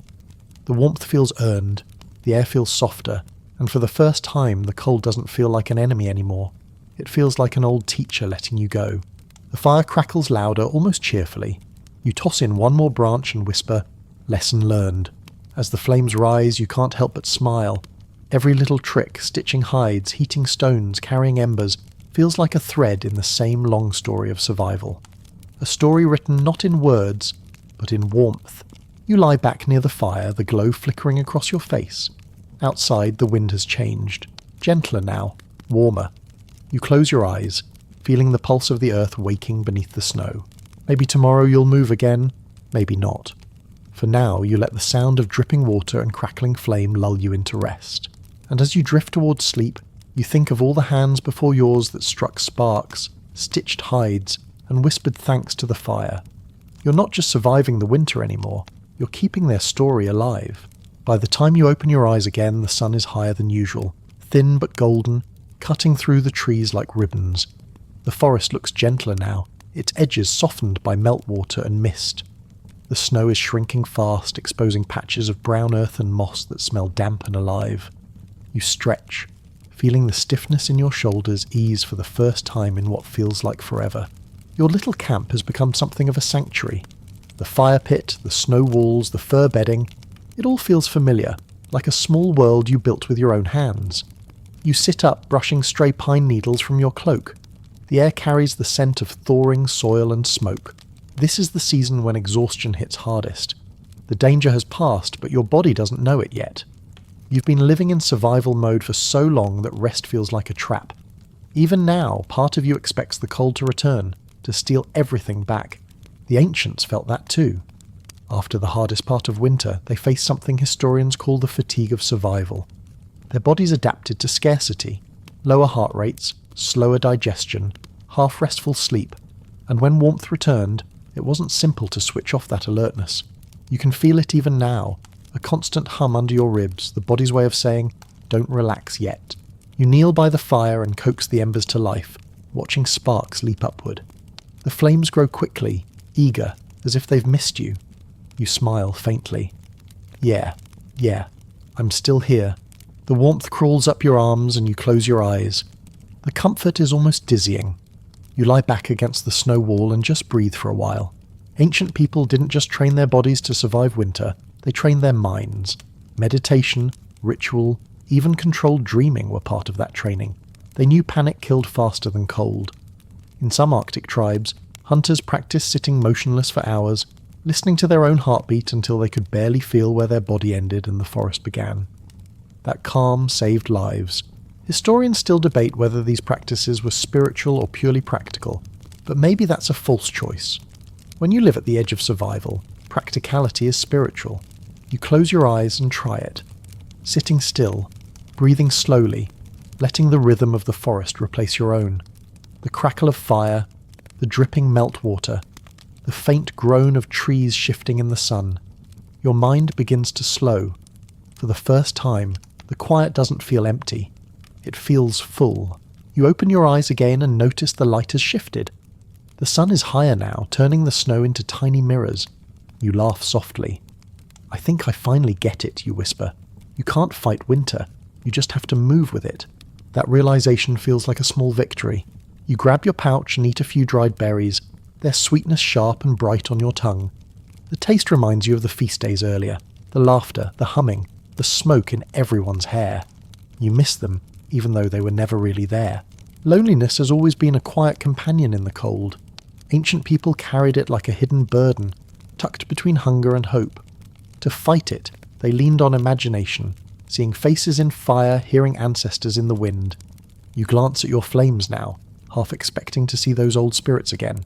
The warmth feels earned, the air feels softer, and for the first time the cold doesn't feel like an enemy anymore. It feels like an old teacher letting you go. The fire crackles louder, almost cheerfully. You toss in one more branch and whisper, "Lesson learned." As the flames rise, you can't help but smile. Every little trick, stitching hides, heating stones, carrying embers, feels like a thread in the same long story of survival. A story written not in words, but in warmth. You lie back near the fire, the glow flickering across your face. Outside, the wind has changed. Gentler now, warmer. You close your eyes, feeling the pulse of the earth waking beneath the snow. Maybe tomorrow you'll move again, maybe not. For now, you let the sound of dripping water and crackling flame lull you into rest. And as you drift towards sleep, you think of all the hands before yours that struck sparks, stitched hides, and whispered thanks to the fire. You're not just surviving the winter anymore, you're keeping their story alive. By the time you open your eyes again, the sun is higher than usual, thin but golden, cutting through the trees like ribbons. The forest looks gentler now, its edges softened by meltwater and mist. The snow is shrinking fast, exposing patches of brown earth and moss that smell damp and alive. You stretch, feeling the stiffness in your shoulders ease for the first time in what feels like forever. Your little camp has become something of a sanctuary. The fire pit, the snow walls, the fur bedding, it all feels familiar, like a small world you built with your own hands. You sit up, brushing stray pine needles from your cloak. The air carries the scent of thawing soil and smoke. This is the season when exhaustion hits hardest. The danger has passed, but your body doesn't know it yet. You've been living in survival mode for so long that rest feels like a trap. Even now, part of you expects the cold to return, to steal everything back. The ancients felt that too. After the hardest part of winter, they faced something historians call the fatigue of survival. Their bodies adapted to scarcity, lower heart rates, slower digestion, half-restful sleep, and when warmth returned, it wasn't simple to switch off that alertness. You can feel it even now, a constant hum under your ribs, the body's way of saying, don't relax yet. You kneel by the fire and coax the embers to life, watching sparks leap upward. The flames grow quickly, eager, as if they've missed you. You smile faintly. Yeah, I'm still here. The warmth crawls up your arms and you close your eyes. The comfort is almost dizzying. You lie back against the snow wall and just breathe for a while. Ancient people didn't just train their bodies to survive winter, they trained their minds. Meditation, ritual, even controlled dreaming were part of that training. They knew panic killed faster than cold. In some Arctic tribes, hunters practiced sitting motionless for hours, listening to their own heartbeat until they could barely feel where their body ended and the forest began. That calm saved lives. Historians still debate whether these practices were spiritual or purely practical, but maybe that's a false choice. When you live at the edge of survival, practicality is spiritual. You close your eyes and try it. Sitting still, breathing slowly, letting the rhythm of the forest replace your own. The crackle of fire, the dripping meltwater, the faint groan of trees shifting in the sun. Your mind begins to slow. For the first time, the quiet doesn't feel empty. It feels full. You open your eyes again and notice the light has shifted. The sun is higher now, turning the snow into tiny mirrors. You laugh softly. I think I finally get it, you whisper. You can't fight winter. You just have to move with it. That realization feels like a small victory. You grab your pouch and eat a few dried berries, their sweetness sharp and bright on your tongue. The taste reminds you of the feast days earlier, the laughter, the humming, the smoke in everyone's hair. You miss them, even though they were never really there. Loneliness has always been a quiet companion in the cold. Ancient people carried it like a hidden burden, tucked between hunger and hope. To fight it, they leaned on imagination, seeing faces in fire, hearing ancestors in the wind. You glance at your flames now, half expecting to see those old spirits again.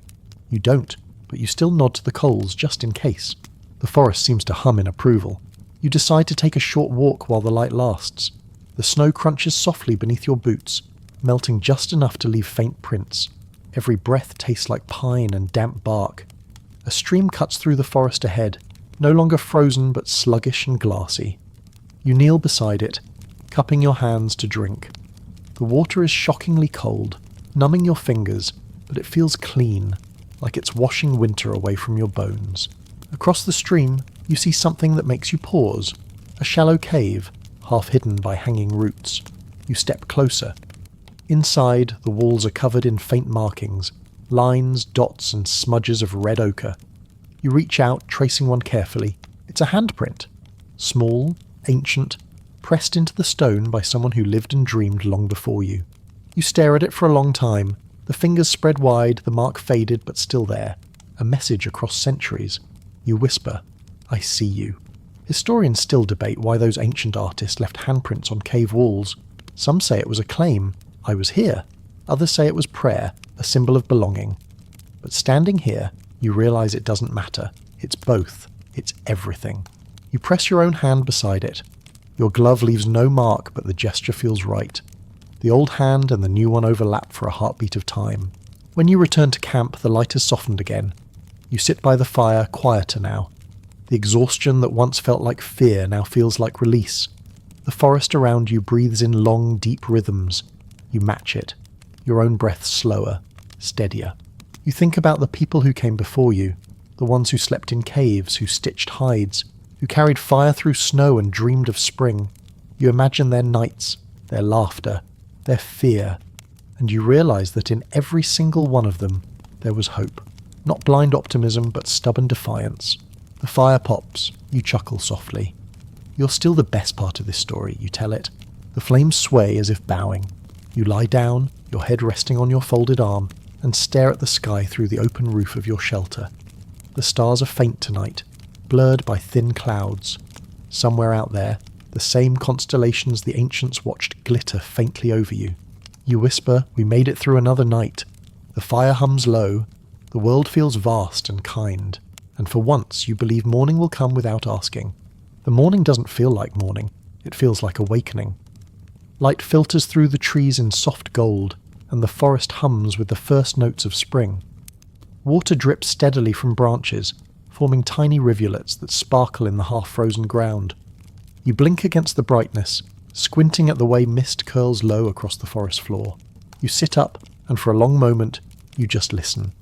You don't, but you still nod to the coals just in case. The forest seems to hum in approval. You decide to take a short walk while the light lasts. The snow crunches softly beneath your boots, melting just enough to leave faint prints. Every breath tastes like pine and damp bark. A stream cuts through the forest ahead, no longer frozen but sluggish and glassy. You kneel beside it, cupping your hands to drink. The water is shockingly cold, numbing your fingers, but it feels clean, like it's washing winter away from your bones. Across the stream, you see something that makes you pause. A shallow cave, half hidden by hanging roots. You step closer. Inside, the walls are covered in faint markings, lines, dots, and smudges of red ochre. You reach out, tracing one carefully. It's a handprint. Small, ancient, pressed into the stone by someone who lived and dreamed long before you. You stare at it for a long time. The fingers spread wide, the mark faded but still there. A message across centuries. You whisper, "I see you." Historians still debate why those ancient artists left handprints on cave walls. Some say it was a claim, "I was here." Others say it was prayer, a symbol of belonging. But standing here, you realize it doesn't matter. It's both. It's everything. You press your own hand beside it. Your glove leaves no mark, but the gesture feels right. The old hand and the new one overlap for a heartbeat of time. When you return to camp, the light has softened again. You sit by the fire, quieter now. The exhaustion that once felt like fear now feels like release. The forest around you breathes in long, deep rhythms. You match it. Your own breath slower, steadier. You think about the people who came before you, the ones who slept in caves, who stitched hides, who carried fire through snow and dreamed of spring. You imagine their nights, their laughter, their fear, and you realize that in every single one of them there was hope. Not blind optimism, but stubborn defiance. The fire pops. You chuckle softly. "You're still the best part of this story," you tell it. The flames sway as if bowing. You lie down, your head resting on your folded arm, and stare at the sky through the open roof of your shelter. The stars are faint tonight, blurred by thin clouds. Somewhere out there, the same constellations the ancients watched glitter faintly over you. You whisper, "We made it through another night." The fire hums low. The world feels vast and kind. And for once, you believe morning will come without asking. The morning doesn't feel like morning. It feels like awakening. Light filters through the trees in soft gold, and the forest hums with the first notes of spring. Water drips steadily from branches, forming tiny rivulets that sparkle in the half-frozen ground. You blink against the brightness, squinting at the way mist curls low across the forest floor. You sit up, and for a long moment, you just listen.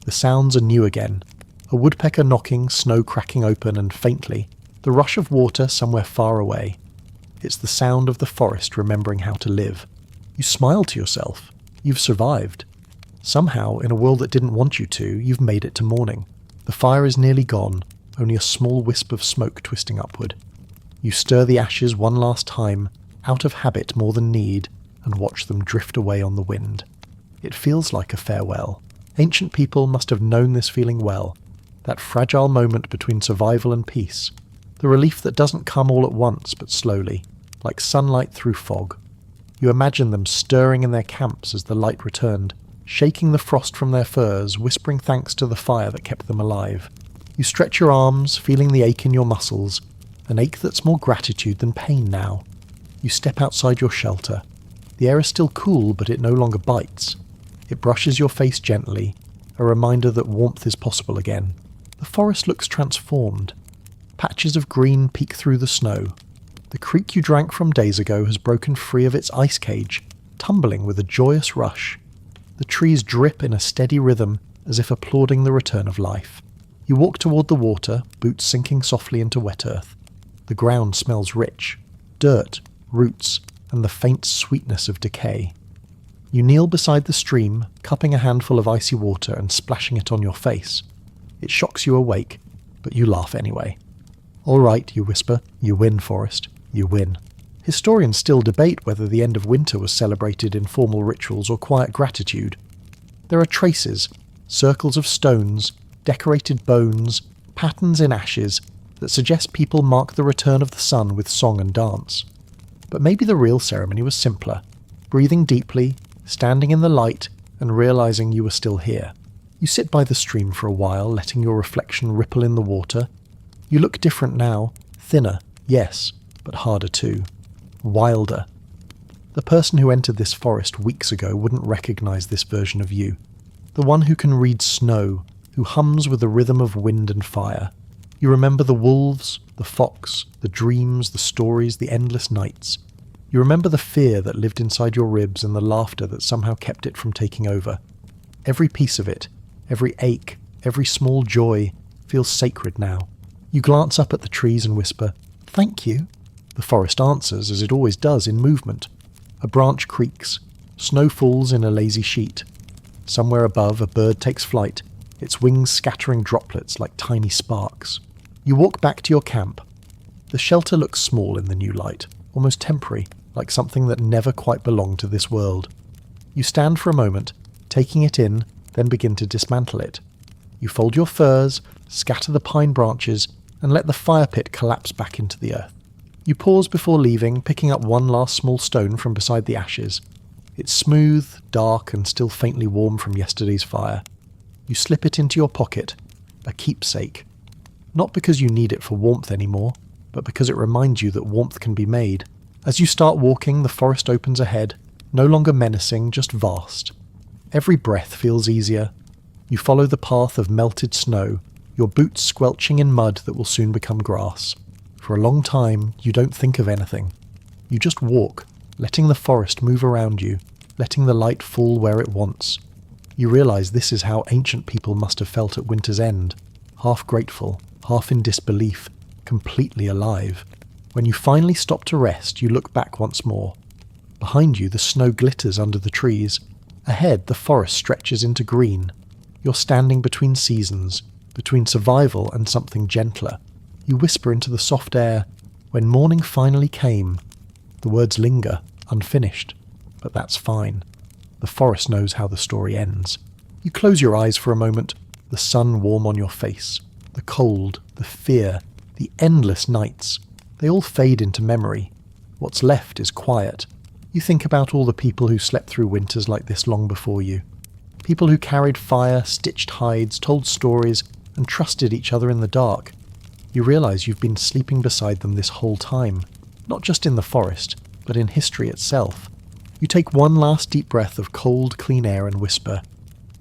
The sounds are new again. A woodpecker knocking, snow cracking open, and faintly, the rush of water somewhere far away. It's the sound of the forest remembering how to live. You smile to yourself. You've survived. Somehow, in a world that didn't want you to, you've made it to morning. The fire is nearly gone, only a small wisp of smoke twisting upward. You stir the ashes one last time, out of habit more than need, and watch them drift away on the wind. It feels like a farewell. Ancient people must have known this feeling well, that fragile moment between survival and peace, the relief that doesn't come all at once but slowly, like sunlight through fog. You imagine them stirring in their camps as the light returned, shaking the frost from their furs, whispering thanks to the fire that kept them alive. You stretch your arms, feeling the ache in your muscles, an ache that's more gratitude than pain now. You step outside your shelter. The air is still cool, but it no longer bites. It brushes your face gently, a reminder that warmth is possible again. The forest looks transformed. Patches of green peek through the snow. The creek you drank from days ago has broken free of its ice cage, tumbling with a joyous rush. The trees drip in a steady rhythm, as if applauding the return of life. You walk toward the water, boots sinking softly into wet earth. The ground smells rich. Dirt, roots, and the faint sweetness of decay. You kneel beside the stream, cupping a handful of icy water and splashing it on your face. It shocks you awake. but you laugh anyway. "All right," you whisper, "you win, forest, you win." Historians still debate whether the end of winter was celebrated in formal rituals or quiet gratitude. There are traces, circles of stones, decorated bones, patterns in ashes that suggest people mark the return of the sun with song and dance. But maybe the real ceremony was simpler, breathing deeply, standing in the light, and realizing you were still here. You sit by the stream for a while, letting your reflection ripple in the water. You look different now, thinner, yes, but harder too. Wilder. The person who entered this forest weeks ago wouldn't recognize this version of you. The one who can read snow, who hums with the rhythm of wind and fire. You remember the wolves, the fox, the dreams, the stories, the endless nights. You remember the fear that lived inside your ribs and the laughter that somehow kept it from taking over. Every piece of it, every ache, every small joy, feels sacred now. You glance up at the trees and whisper, "Thank you." The forest answers, as it always does, in movement. A branch creaks. Snow falls in a lazy sheet. Somewhere above, a bird takes flight, its wings scattering droplets like tiny sparks. You walk back to your camp. The shelter looks small in the new light, almost temporary, like something that never quite belonged to this world. You stand for a moment, taking it in, then begin to dismantle it. You fold your furs, scatter the pine branches, and let the fire pit collapse back into the earth. You pause before leaving, picking up one last small stone from beside the ashes. It's smooth, dark, and still faintly warm from yesterday's fire. You slip it into your pocket, a keepsake. Not because you need it for warmth anymore, but because it reminds you that warmth can be made. As you start walking, the forest opens ahead, no longer menacing, just vast. Every breath feels easier. You follow the path of melted snow, your boots squelching in mud that will soon become grass. For a long time, you don't think of anything. You just walk, letting the forest move around you, letting the light fall where it wants. You realize this is how ancient people must have felt at winter's end, half grateful, half in disbelief, completely alive. When you finally stop to rest, you look back once more. Behind you, the snow glitters under the trees. Ahead, the forest stretches into green. You're standing between seasons, between survival and something gentler. You whisper into the soft air, "When morning finally came." The words linger, unfinished, but that's fine. The forest knows how the story ends. You close your eyes for a moment, the sun warm on your face. The cold, the fear, the endless nights. They all fade into memory. What's left is quiet. You think about all the people who slept through winters like this long before you. People who carried fire, stitched hides, told stories, and trusted each other in the dark. You realize you've been sleeping beside them this whole time, not just in the forest, but in history itself. You take one last deep breath of cold, clean air and whisper,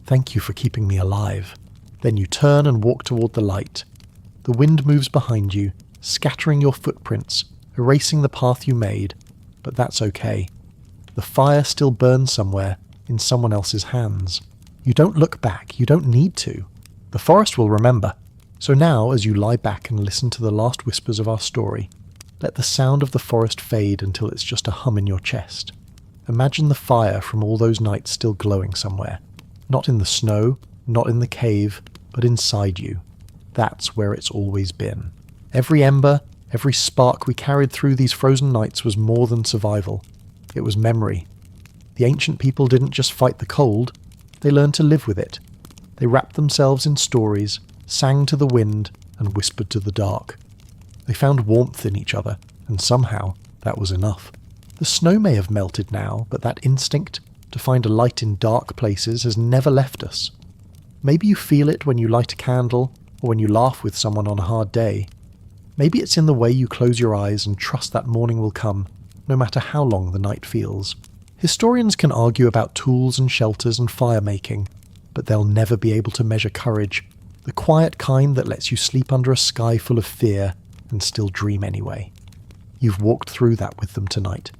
"Thank you for keeping me alive." Then you turn and walk toward the light. The wind moves behind you, scattering your footprints, erasing the path you made, but that's okay. The fire still burns somewhere, in someone else's hands. You don't look back, you don't need to. The forest will remember. So now, as you lie back and listen to the last whispers of our story, let the sound of the forest fade until it's just a hum in your chest. Imagine the fire from all those nights still glowing somewhere. Not in the snow, not in the cave, but inside you. That's where it's always been. Every ember, every spark we carried through these frozen nights was more than survival. It was memory. The ancient people didn't just fight the cold, they learned to live with it. They wrapped themselves in stories, sang to the wind, and whispered to the dark. They found warmth in each other, and somehow that was enough. The snow may have melted now, but that instinct to find a light in dark places has never left us. Maybe you feel it when you light a candle, or when you laugh with someone on a hard day. Maybe it's in the way you close your eyes and trust that morning will come, no matter how long the night feels. Historians can argue about tools and shelters and fire-making, but they'll never be able to measure courage, the quiet kind that lets you sleep under a sky full of fear and still dream anyway. You've walked through that with them tonight.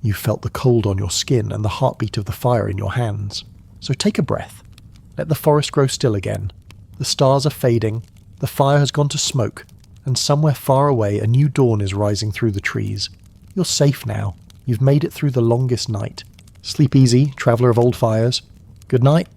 You've felt the cold on your skin and the heartbeat of the fire in your hands. So take a breath. Let the forest grow still again. The stars are fading, the fire has gone to smoke, and somewhere far away a new dawn is rising through the trees. You're safe now. You've made it through the longest night. Sleep easy, traveller of old fires. Good night.